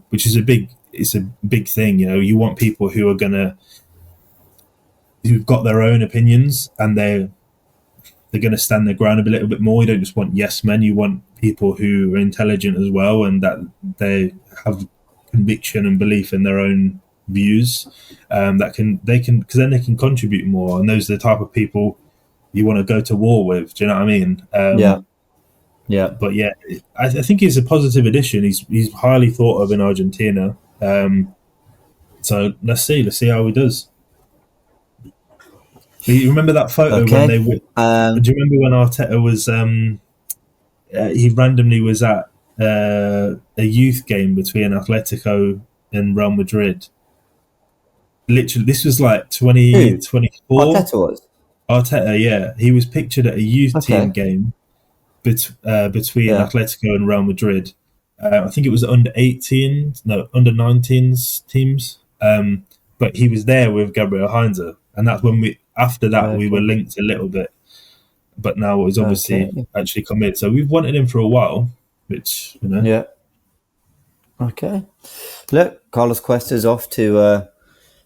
which is a big thing. You know, you want people who've got their own opinions and they're going to stand their ground a little bit more. You don't just want yes men. You want people who are intelligent as well and that they have conviction and belief in their own views. Because then they can contribute more. And those are the type of people you want to go to war with. Do you know what I mean? Yeah. But yeah, I think he's a positive addition. He's highly thought of in Argentina. So let's see how he does. You remember that photo when they were? Do you remember when Arteta was? He randomly was at a youth game between Atletico and Real Madrid. Literally, this was like 2024. Arteta was? Arteta, yeah. He was pictured at a youth team game between Atletico and Real Madrid. I think it was under 19s teams. But he was there with Gabriel Heinze. And that's when we were linked a little bit. But now he's obviously actually committed. So we've wanted him for a while, which, you know. Yeah. Okay. Look, Carlos Cuesta's off to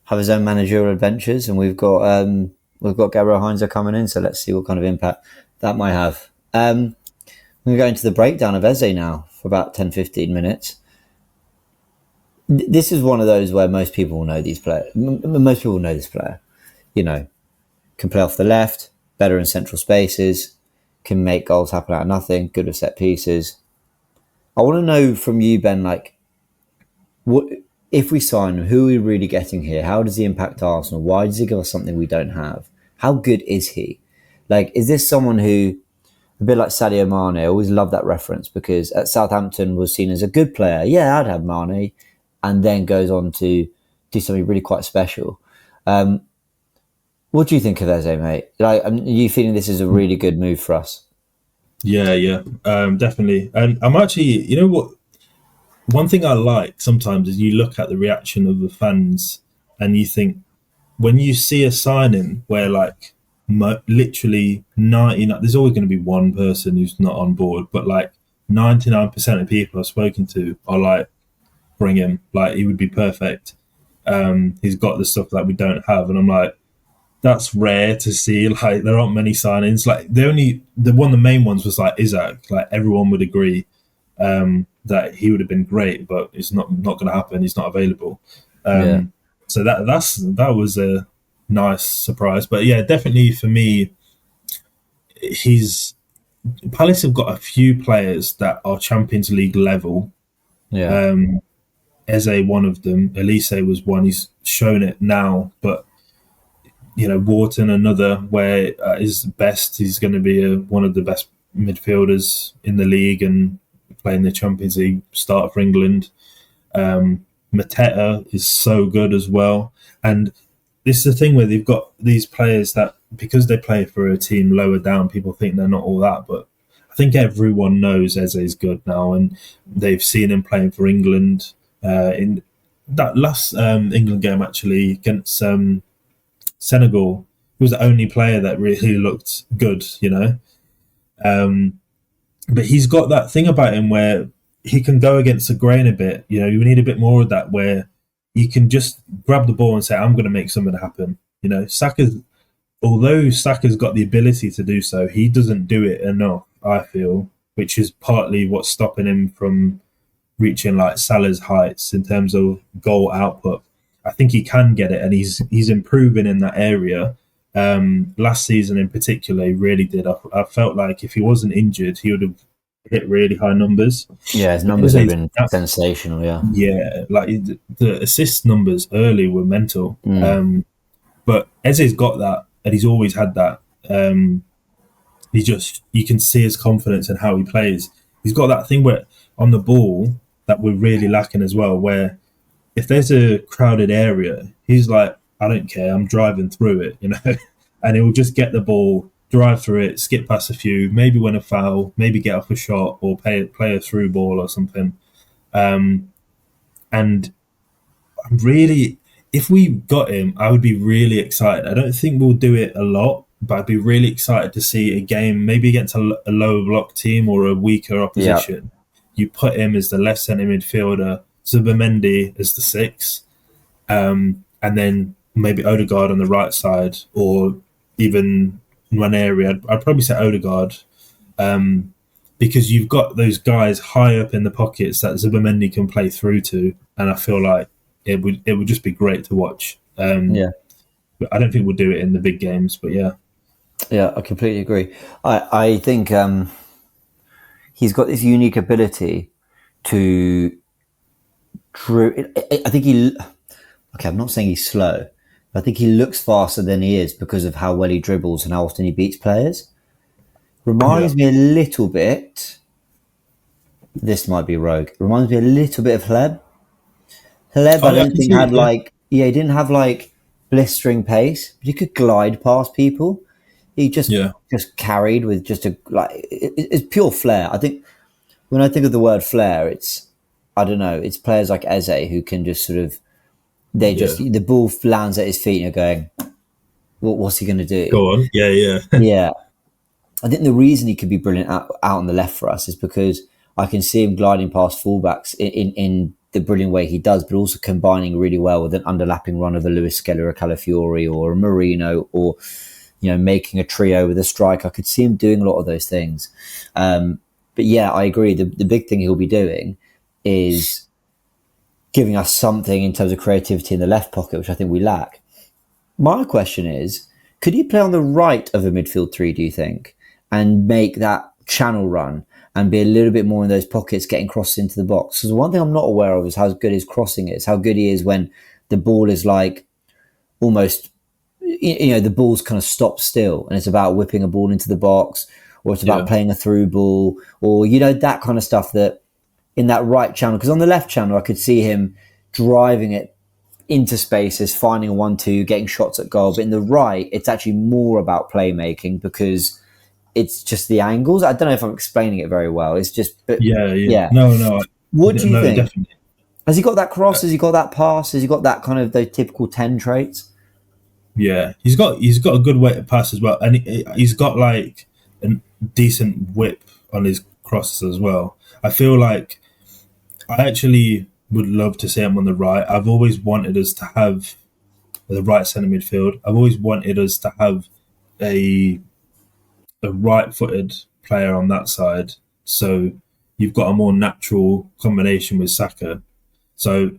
have his own managerial adventures, and we've got Gabriel Heinze coming in, so let's see what kind of impact that might have. We're going to go into the breakdown of Eze now for about 10-15 minutes. This is one of those where most people will know these players. Most people know this player. You know, can play off the left, better in central spaces, can make goals happen out of nothing, good with set pieces. I want to know from you, Ben, like, what if we sign him, who are we really getting here? How does he impact Arsenal? Why does he give us something we don't have? How good is he? Like, is this someone who, a bit like Sadio Mane, I always love that reference because at Southampton was seen as a good player. Yeah, I'd have Mane, and then goes on to do something really quite special. What do you think of Eze, mate? Like, are you feeling this is a really good move for us? Yeah, definitely. And I'm actually, you know what? One thing I like sometimes is you look at the reaction of the fans and you think, when you see a signing where like literally 99, there's always going to be one person who's not on board, but like 99% of people I've spoken to are like, bring him, like he would be perfect. He's got the stuff that we don't have, and I'm like, that's rare to see. Like there aren't many signings. Like the main ones was like Isaac. Like everyone would agree that he would have been great, but it's not going to happen. He's not available. So that was a nice surprise. But yeah, definitely for me, Palace have got a few players that are Champions League level. Yeah. Eze, one of them. Elise was one. He's shown it now, but you know, Wharton, another, where at his best, he's going to be one of the best midfielders in the league and playing the Champions League, start for England. Mateta is so good as well. And this is the thing where they've got these players that, because they play for a team lower down, people think they're not all that. But I think everyone knows Eze is good now, and they've seen him playing for England in that last England game, actually, against Senegal. He was the only player that really looked good, you know. But he's got that thing about him where he can go against the grain a bit. You know, you need a bit more of that, where you can just grab the ball and say, I'm going to make something happen. You know, although Saka's got the ability to do so, he doesn't do it enough, I feel, which is partly what's stopping him from reaching like Salah's heights in terms of goal output. I think he can get it, and he's improving in that area. Last season in particular, he really did. I felt like if he wasn't injured, he would have hit really high numbers. Yeah, his numbers have been sensational, Yeah, like the assist numbers early were mental. But Eze's got that, and he's always had that. You can see his confidence and how he plays. He's got that thing where on the ball that we're really lacking as well, where if there's a crowded area, he's like, I don't care, I'm driving through it, you know, and he'll just get the ball, drive through it, skip past a few, maybe win a foul, maybe get off a shot or play a through ball or something. And I'm really, if we got him, I would be really excited. I don't think we'll do it a lot, but I'd be really excited to see a game, maybe against a lower block team or a weaker opposition. Yeah. You put him as the left centre midfielder, Zubimendi as the 6, and then maybe Odegaard on the right side, or even Nwaneri. I'd probably say Odegaard, because you've got those guys high up in the pockets that Zubimendi can play through to, and I feel like it would just be great to watch. But I don't think we'll do it in the big games, but yeah. Yeah, I completely agree. I think he's got this unique ability to... I think I'm not saying he's slow. I think he looks faster than he is because of how well he dribbles and how often he beats players. Reminds me a little bit... This might be rogue. Reminds me a little bit of Hleb. Hleb, I don't think had he didn't have blistering pace, but he could glide past people. He just carried with just it's pure flair. I think when I think of the word flair, it's players like Eze who can just sort of, the ball lands at his feet and you're going, what's he going to do? Go on. Yeah. Yeah. I think the reason he could be brilliant out on the left for us is because I can see him gliding past fullbacks in the brilliant way he does, but also combining really well with an underlapping run of a Luis Skeller, a Calafiori, or a Marino, or making a trio with a striker. I could see him doing a lot of those things. But yeah, I agree. The big thing he'll be doing is giving us something in terms of creativity in the left pocket, which I think we lack. My question is, could he play on the right of a midfield three, do you think, and make that channel run and be a little bit more in those pockets, getting crosses into the box? Because one thing I'm not aware of is how good his crossing is, how good he is when the ball is like almost, the ball's kind of stopped still and it's about whipping a ball into the box, or it's about playing a through ball, or, that kind of stuff that in that right channel. Because on the left channel, I could see him driving it into spaces, finding a 1-2, getting shots at goal. But in the right, it's actually more about playmaking because it's just the angles. I don't know if I'm explaining it very well. It's just... Yeah. No. What do you think? Definitely. Has he got that cross? Has he got that pass? Has he got that kind of those typical 10 traits? Yeah. He's got a good way to pass as well. And he's got like a decent whip on his crosses as well. I feel like I actually would love to see him on the right. I've always wanted us to have the right centre midfield. I've always wanted us to have a right-footed player on that side. So you've got a more natural combination with Saka. So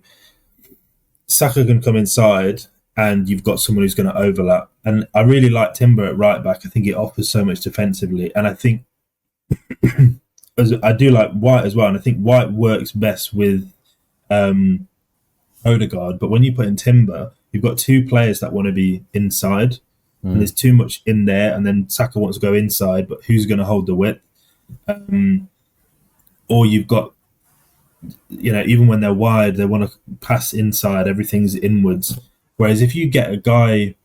Saka can come inside and you've got someone who's going to overlap. And I really like Timber at right back. I think it offers so much defensively. And I think I do like White as well. And I think White works best with Odegaard, but when you put in Timber, you've got two players that want to be inside, and there's too much in there, and then Saka wants to go inside, but who's going to hold the width? Or you've got, even when they're wide, they want to pass inside, everything's inwards. Whereas if you get a guy,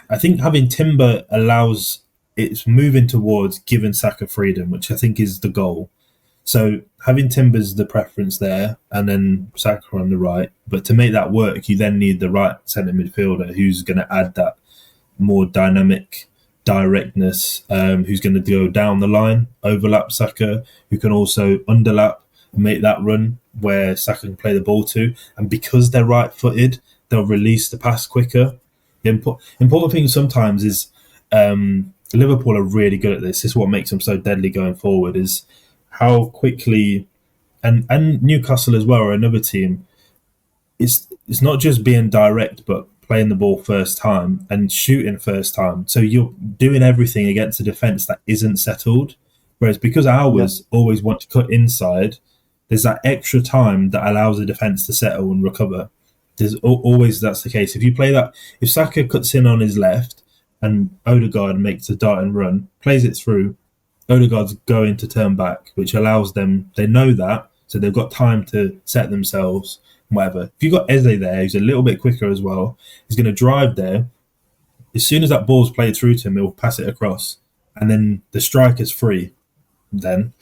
I think having Timber allows it's moving towards giving Saka freedom, which I think is the goal. So having Timber's the preference there, and then Saka on the right. But to make that work, you then need the right centre midfielder who's going to add that more dynamic directness, who's going to go down the line, overlap Saka, who can also underlap and make that run where Saka can play the ball to. And because they're right-footed, they'll release the pass quicker. The important thing sometimes is Liverpool are really good at this. This is what makes them so deadly going forward, is how quickly, and Newcastle as well, or another team, it's not just being direct, but playing the ball first time and shooting first time. So you're doing everything against a defence that isn't settled. Whereas because ours always want to cut inside, there's that extra time that allows the defence to settle and recover. There's always that's the case. If you play that, if Saka cuts in on his left and Odegaard makes a dart and run, plays it through, Odegaard's going to turn back, which allows them, they know that, so they've got time to set themselves, whatever. If you've got Eze there, who's a little bit quicker as well, he's going to drive there. As soon as that ball's played through to him, he'll pass it across. And then the striker's free then.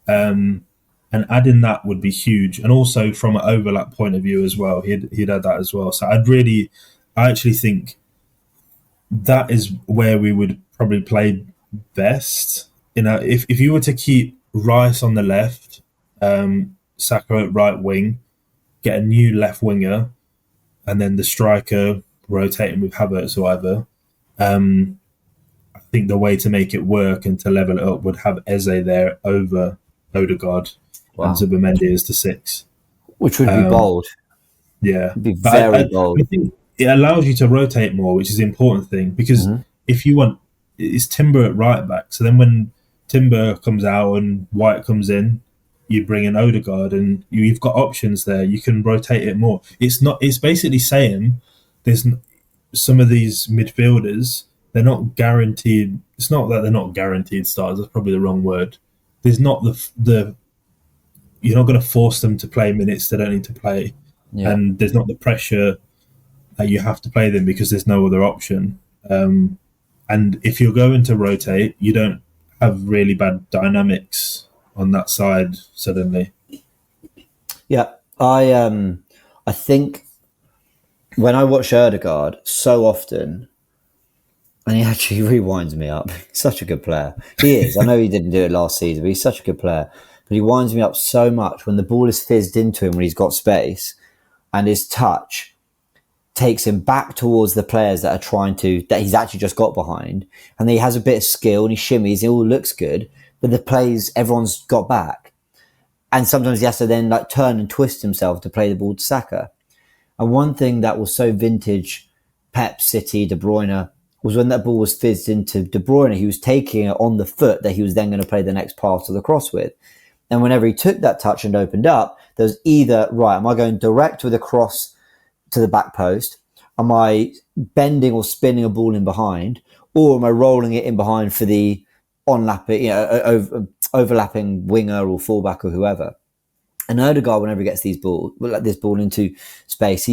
And adding that would be huge. And also from an overlap point of view as well, he'd add that as well. So I actually think that is where we would probably play best. If you were to keep Rice on the left, Saka at right wing, get a new left winger, and then the striker rotating with Havertz or whatever, I think the way to make it work and to level it up would have Eze there over Odegaard and Zubimendi as the 6. Which would be bold. Yeah. It'd be very bold. I think it allows you to rotate more, which is the important thing, because if you want, it's Timber at right back. So then when Timber comes out and White comes in, you bring in Odegaard and you've got options there. You can rotate it more. It's basically saying there's some of these midfielders, they're not guaranteed. It's not that they're not guaranteed starters. That's probably the wrong word. There's not the you're not going to force them to play minutes they don't need to play. Yeah. And there's not the pressure that you have to play them because there's no other option. And if you're going to rotate, you don't have really bad dynamics on that side suddenly. Yeah, I think when I watch Odegaard so often, and he actually rewinds me up. He's such a good player. He is. I know he didn't do it last season, but he's such a good player. but he winds me up so much when the ball is fizzed into him when he's got space, and his touch takes him back towards the players that he's actually just got behind, and he has a bit of skill and he shimmies, it all looks good, but the plays everyone's got back, and sometimes he has to then like turn and twist himself to play the ball to Saka. And one thing that was so vintage Pep, City, De Bruyne was when that ball was fizzed into De Bruyne, he was taking it on the foot that he was then going to play the next pass to the cross with. And whenever he took that touch and opened up, there was either, right, am I going direct with a cross to the back post? Am I bending or spinning a ball in behind? Or am I rolling it in behind for the overlapping winger or fullback or whoever? And Odegaard, whenever he gets this ball into space,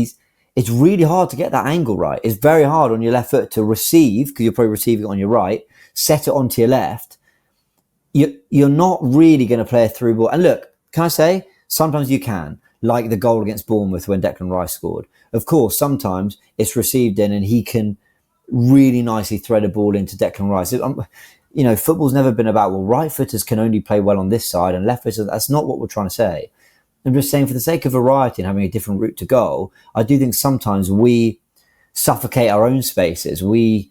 it's really hard to get that angle right. It's very hard on your left foot to receive, because you're probably receiving it on your right, set it onto your left. You're not really going to play a through ball. And look, can I say, sometimes you can, like the goal against Bournemouth when Declan Rice scored. Of course, sometimes it's received in and he can really nicely thread a ball into Declan Rice. Football's never been about, well, right footers can only play well on this side and left footers. That's not what we're trying to say. I'm just saying, for the sake of variety and having a different route to goal, I do think sometimes we suffocate our own spaces. We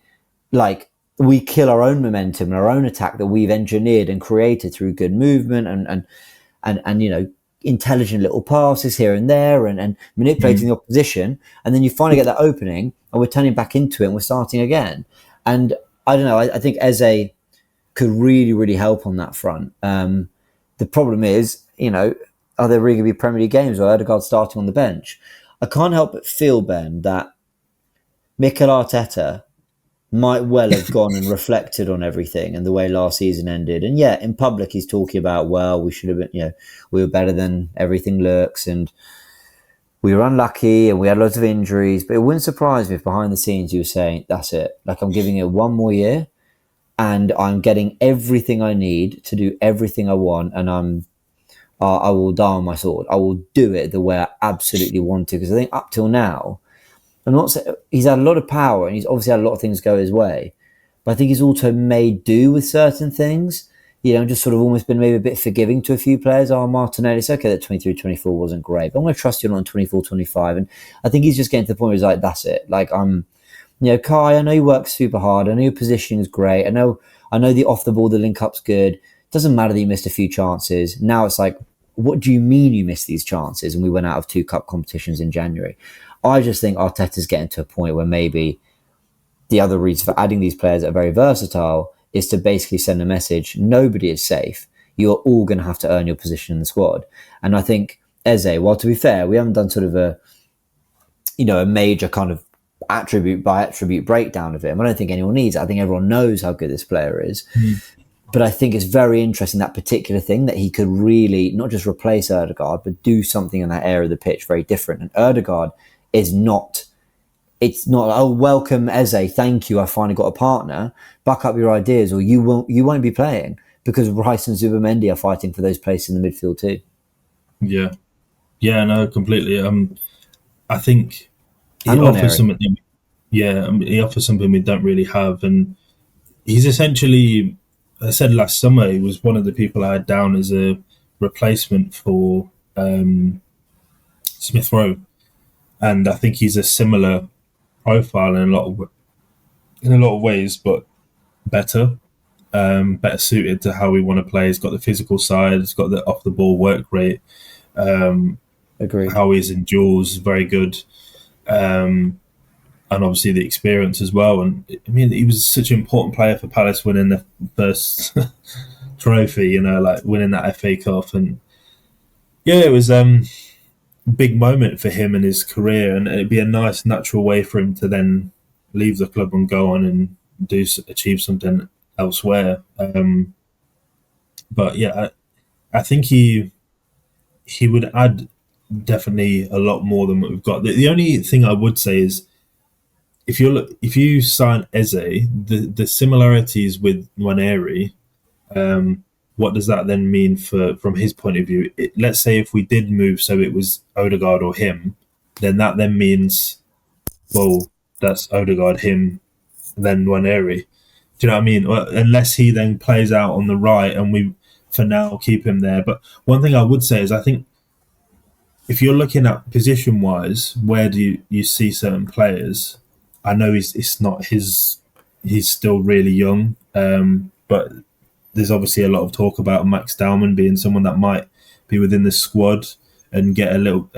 kill our own momentum and our own attack that we've engineered and created through good movement and intelligent little passes here and there and manipulating the opposition. And then you finally get that opening and we're turning back into it and we're starting again. And I don't know, I think Eze could really, really help on that front. The problem is, are there really going to be Premier League games where Odegaard's starting on the bench? I can't help but feel, Ben, that Mikel Arteta might well have gone and reflected on everything and the way last season ended. And yeah, in public, he's talking about, well, we should have been, we were better than everything looks and we were unlucky and we had loads of injuries. But it wouldn't surprise me if behind the scenes you were saying, that's it. Like, I'm giving it one more year and I'm getting everything I need to do everything I want. And I will die on my sword. I will do it the way I absolutely want to. Because I think up till now, I'm not saying he's had a lot of power and he's obviously had a lot of things go his way, but I think he's also made do with certain things, just sort of almost been maybe a bit forgiving to a few players. Martinelli, it's okay that 23-24 wasn't great, but I'm going to trust you on 24-25. And I think he's just getting to the point where he's like, that's it. Like, Kai, I know you work super hard. I know your position is great. I know the off the ball, the link up's good. Doesn't matter that you missed a few chances. Now it's like, what do you mean you missed these chances? And we went out of 2 cup competitions in January. I just think Arteta's getting to a point where maybe the other reason for adding these players that are very versatile is to basically send a message. Nobody is safe. You're all going to have to earn your position in the squad. And I think Eze, well, to be fair, we haven't done sort of a major kind of attribute by attribute breakdown of him. I don't think anyone needs it. I think everyone knows how good this player is. But I think it's very interesting, that particular thing, that he could really not just replace Odegaard, but do something in that area of the pitch very different. And Odegaard is not, it's not, oh, welcome Eze, thank you, I finally got a partner, buck up your ideas or you won't be playing, because Rice and Zubimendi are fighting for those places in the midfield too. Yeah, no, completely. I think he offers something. Yeah, he offers something we don't really have, and he's essentially, I said last summer, he was one of the people I had down as a replacement for Smith Rowe, and I think he's a similar profile in a lot of ways, but better suited to how we want to play. He's got the physical side, he's got the off the ball work rate. Agreed. How he's in duels, very good. And obviously the experience as well. And I mean, he was such an important player for Palace winning the first trophy, like winning that FA Cup. And yeah, it was a big moment for him in his career. And it'd be a nice, natural way for him to then leave the club and go on and achieve something elsewhere. But yeah, I think he would add definitely a lot more than what we've got. The only thing I would say is, if you sign Eze, the similarities with Nwaneri, what does that then mean from his point of view? Let's say if we did move, so it was Odegaard or him, then that then means, well, that's Odegaard, him, then Nwaneri. Do you know what I mean? Unless he then plays out on the right, and for now, keep him there. But one thing I would say is I think if you're looking at position-wise, where do you see certain players? I know it's not his. He's still really young, but there's obviously a lot of talk about Max Dowman being someone that might be within the squad and get a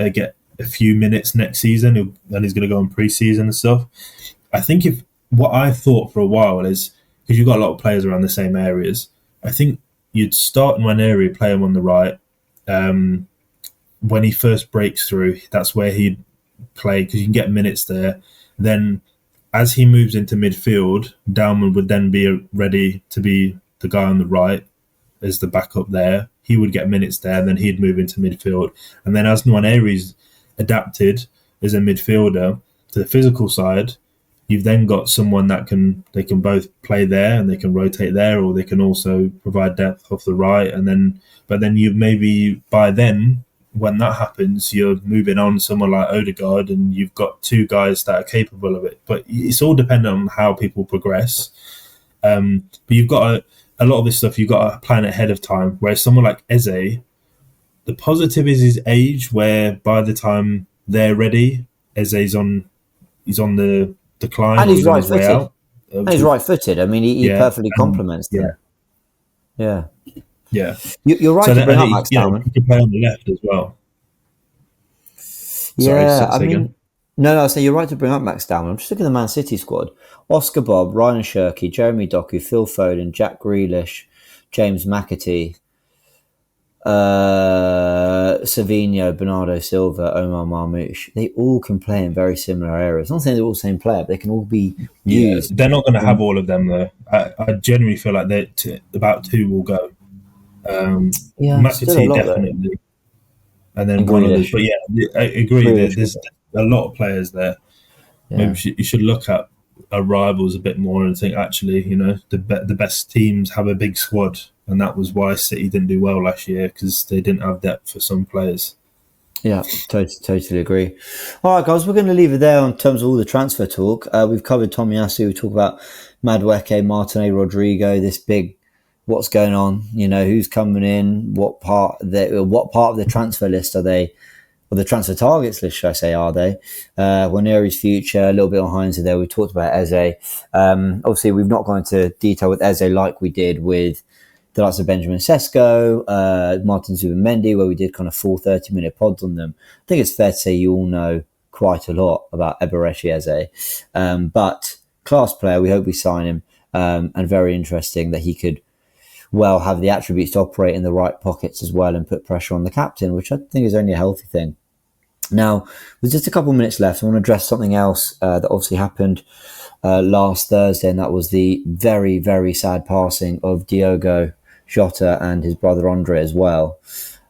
few minutes next season, and he's going to go on pre-season and stuff. I think if what I thought for a while is, because you've got a lot of players around the same areas, I think you'd start in one area, play him on the right. When he first breaks through, that's where he'd play because you can get minutes there. Then as he moves into midfield, Dowman would then be ready to be the guy on the right as the backup there. He would get minutes there, and then he'd move into midfield. And then as Nwaneri's adapted as a midfielder to the physical side, you've then got someone that they can both play there and they can rotate there, or they can also provide depth off the right. But then you maybe by then, when that happens, you're moving on someone like Odegaard, and you've got two guys that are capable of it. But it's all dependent on how people progress. But you've got a lot of this stuff you've got to plan ahead of time. Whereas someone like Eze, the positive is his age, where by the time they're ready, Eze's he's on the decline, and he's right-footed. And he's right-footed. I mean, he perfectly complements them. Yeah. You're right to bring up Max Dowman. He can play on the left as well. I say you're right to bring up Max Dowman. I'm just looking at the Man City squad. Oscar Bob, Ryan Shirky, Jeremy Doku, Phil Foden, Jack Grealish, James McAtee, Savinho, Bernardo Silva, Omar Marmoush. They all can play in very similar areas. I'm not saying they're all the same player, but they can all be used. They're not going to have all of them, though. I genuinely feel like about two will go. McAtee definitely, and then one of those. But I agree. There's a lot of players there. Maybe you should look at our rivals a bit more and think, actually, the best teams have a big squad, and that was why City didn't do well last year, because they didn't have depth for some players. Yeah, totally agree. All right, guys, we're going to leave it there in terms of all the transfer talk. We've covered Tomiyasu. We talk about Madueke, Martinelli, Rodrigo. This big. What's going on? Who's coming in? What part of the transfer list are they? Or the transfer targets list, should I say, are they? Nwaneri's future, a little bit on Heinze there. We talked about Eze. Obviously, we've not gone into detail with Eze like we did with the likes of Benjamin Sesko, Martin Zubimendi, where we did kind of 4 30-minute pods on them. I think it's fair to say you all know quite a lot about Eberechi Eze. But class player, we hope we sign him. And very interesting that he could have the attributes to operate in the right pockets as well and put pressure on the captain, which I think is only a healthy thing. Now, with just a couple of minutes left, I want to address something else that obviously happened last Thursday, and that was the very, very sad passing of Diogo Jota and his brother Andre as well.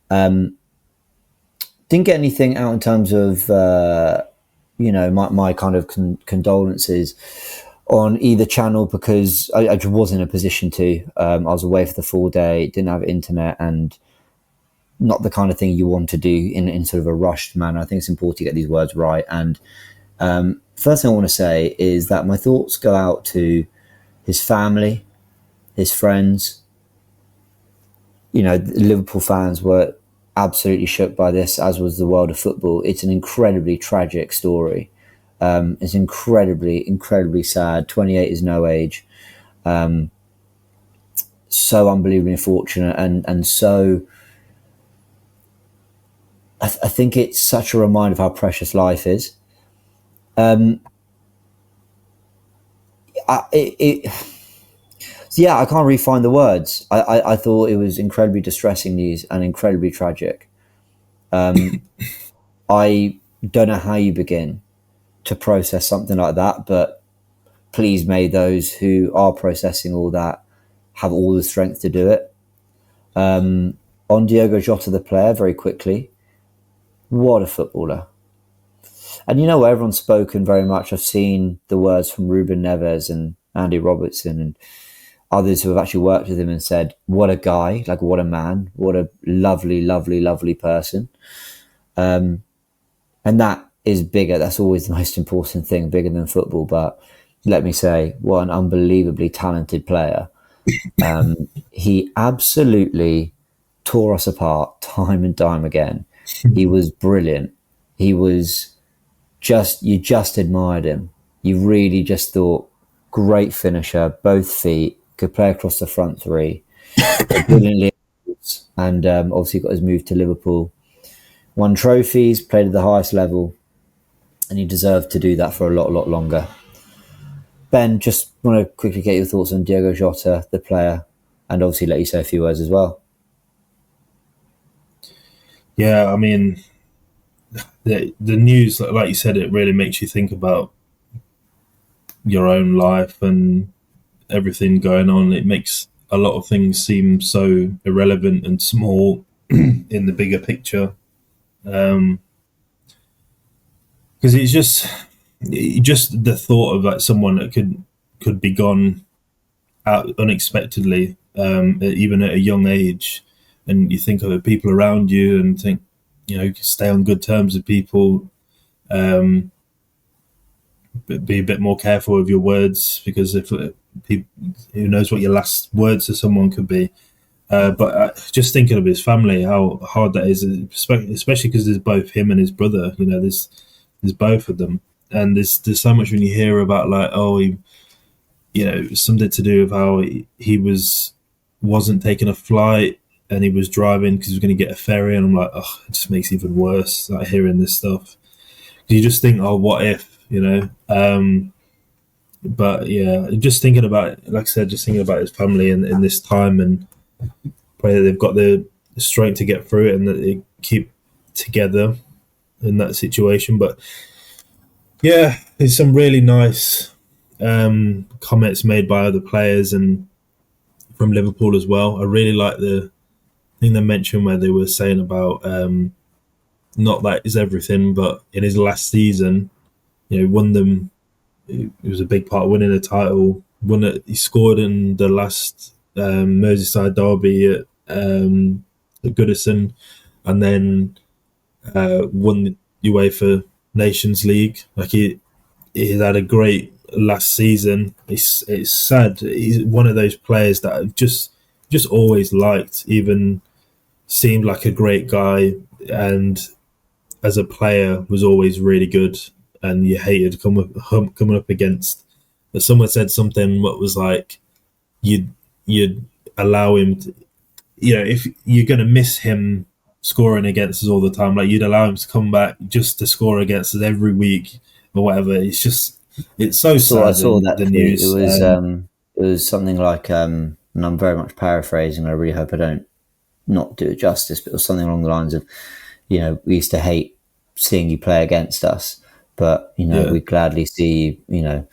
Didn't get anything out in terms of, my kind of condolences on either channel, because I just wasn't in a position to. I was away for the full day, didn't have internet, and not the kind of thing you want to do in sort of a rushed manner. I think it's important to get these words right. And first thing I want to say is that my thoughts go out to his family, his friends. Liverpool fans were absolutely shook by this, as was the world of football. It's an incredibly tragic story. It's incredibly, incredibly sad. 28 is no age. So unbelievably unfortunate, and so I think it's such a reminder of how precious life is. I can't really find the words. I thought it was incredibly distressing news and incredibly tragic. I don't know how you begin to process something like that, but please may those who are processing all that have all the strength to do it. On Diogo Jota, the player, very quickly, what a footballer. And everyone's spoken very much. I've seen the words from Ruben Neves and Andy Robertson and others who have actually worked with him and said, what a guy, like what a man, what a lovely, lovely, lovely person. And that is bigger. That's always the most important thing, bigger than football. But let me say, what an unbelievably talented player. He absolutely tore us apart time and time again. He was brilliant. He was you just admired him. You really just thought, great finisher, both feet, could play across the front three, brilliantly, and obviously got his move to Liverpool. Won trophies, played at the highest level, and he deserved to do that for a lot longer. Ben, just want to quickly get your thoughts on Diogo Jota, the player, and obviously let you say a few words as well. Yeah, I mean, the news, like you said, it really makes you think about your own life and everything going on. It makes a lot of things seem so irrelevant and small in the bigger picture. Because it's just the thought of like someone that could be gone out unexpectedly, even at a young age, and you think of the people around you and think, stay on good terms with people, but be a bit more careful with your words, because if people, who knows what your last words to someone could be. But just thinking of his family, how hard that is, especially because there's both him and his brother. There's both of them, and there's so much when you hear about like, something to do with how he wasn't taking a flight and he was driving because he was going to get a ferry, and I'm like, oh, it just makes it even worse, like hearing this stuff. You just think, oh, what if, but yeah, just thinking about, like I said, just thinking about his family in this time, and pray that they've got the strength to get through it and that they keep together in that situation. But yeah, there's some really nice comments made by other players and from Liverpool as well. I really like the thing they mentioned where they were saying about not that is everything, but in his last season, won them. It was a big part of winning the title. He scored in the last Merseyside derby at Goodison, and then won the UEFA Nations League. Like he had a great last season. It's sad. He's one of those players that I've just always liked. Even seemed like a great guy, and as a player was always really good. And you hated coming up against. But someone said something what was like, you'd allow him to, if you're going to miss him scoring against us all the time, like you'd allow him to come back just to score against us every week or whatever. It's so sad. I saw that the news. It was something like, and I'm very much paraphrasing. I really hope I don't not do it justice, but it was something along the lines of, we used to hate seeing you play against us. But, we gladly see you,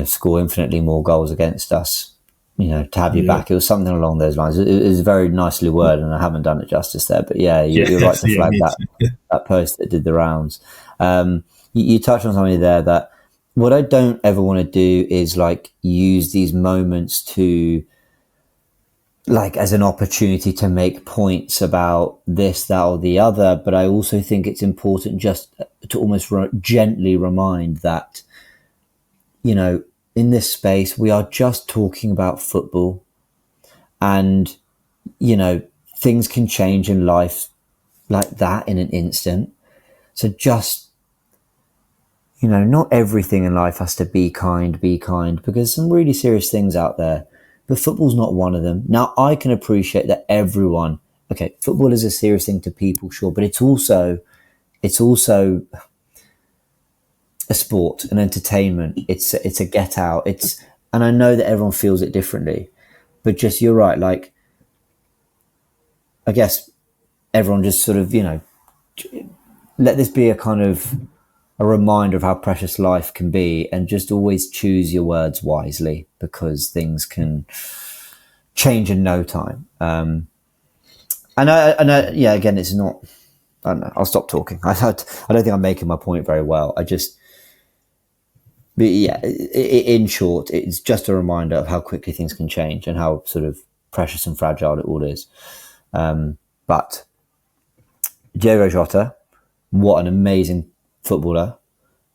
score infinitely more goals against us, to have you back. It was something along those lines. It was very nicely worded, and I haven't done it justice there. But you're right to flag that post that did the rounds. You touched on something there that what I don't ever want to do is like use these moments to like as an opportunity to make points about this, that, or the other. But I also think it's important just to almost gently remind that, in this space, we are just talking about football, and, things can change in life like that in an instant. So just, not everything in life has to be kind, because there's some really serious things out there. But football's not one of them. Now, I can appreciate that football is a serious thing to people, sure, but it's also a sport, an entertainment. It's a get out. And I know that everyone feels it differently, but just, you're right. Like, I guess everyone just sort of, let this be a kind of a reminder of how precious life can be, and just always choose your words wisely, because things can change in no time. Again, it's not, I don't know, I'll stop talking. I don't think I'm making my point very well. In short, it's just a reminder of how quickly things can change and how sort of precious and fragile it all is. But Diogo Jota, what an amazing footballer,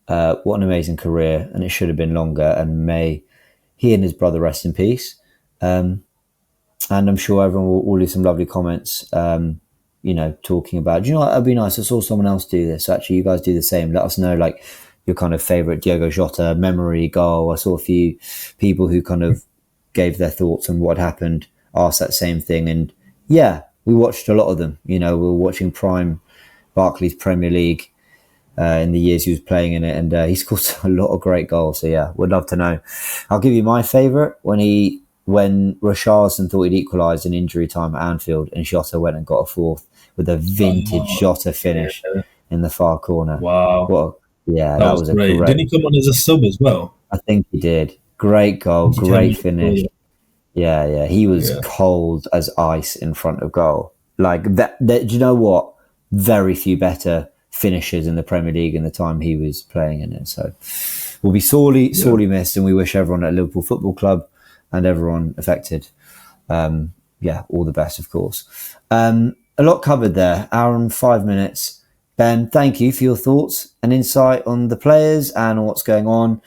what an amazing career, and it should have been longer, and may he and his brother rest in peace. And I'm sure everyone will leave some lovely comments, talking about, do you know what, that'd be nice. I saw someone else do this. Actually, you guys do the same. Let us know, like, your kind of favourite Diogo Jota memory goal. I saw a few people who kind of gave their thoughts on what happened, asked that same thing. And yeah, we watched a lot of them. We were watching prime Barclays Premier League in the years he was playing in it, and he scored a lot of great goals. So yeah, would love to know. I'll give you my favourite when Richarlison thought he'd equalised in injury time at Anfield, and Jota went and got a fourth with a vintage Jota finish in the far corner. Wow. That was great. Didn't he come on as a sub as well? I think he did. Great goal, great finish. Yeah. He was cold as ice in front of goal. Like that. Do you know what? Very few better finishers in the Premier League in the time he was playing in it. So we'll be sorely missed, and we wish everyone at Liverpool Football Club and everyone affected, all the best, of course. A lot covered there. Hour and 5 minutes. Ben, thank you for your thoughts and insight on the players and what's going on.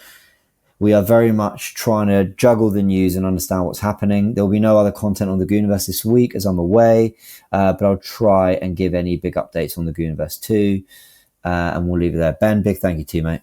We are very much trying to juggle the news and understand what's happening. There will be no other content on the Goonerverse this week as I'm away, but I'll try and give any big updates on the Goonerverse too. And we'll leave it there. Ben, big thank you to you, mate.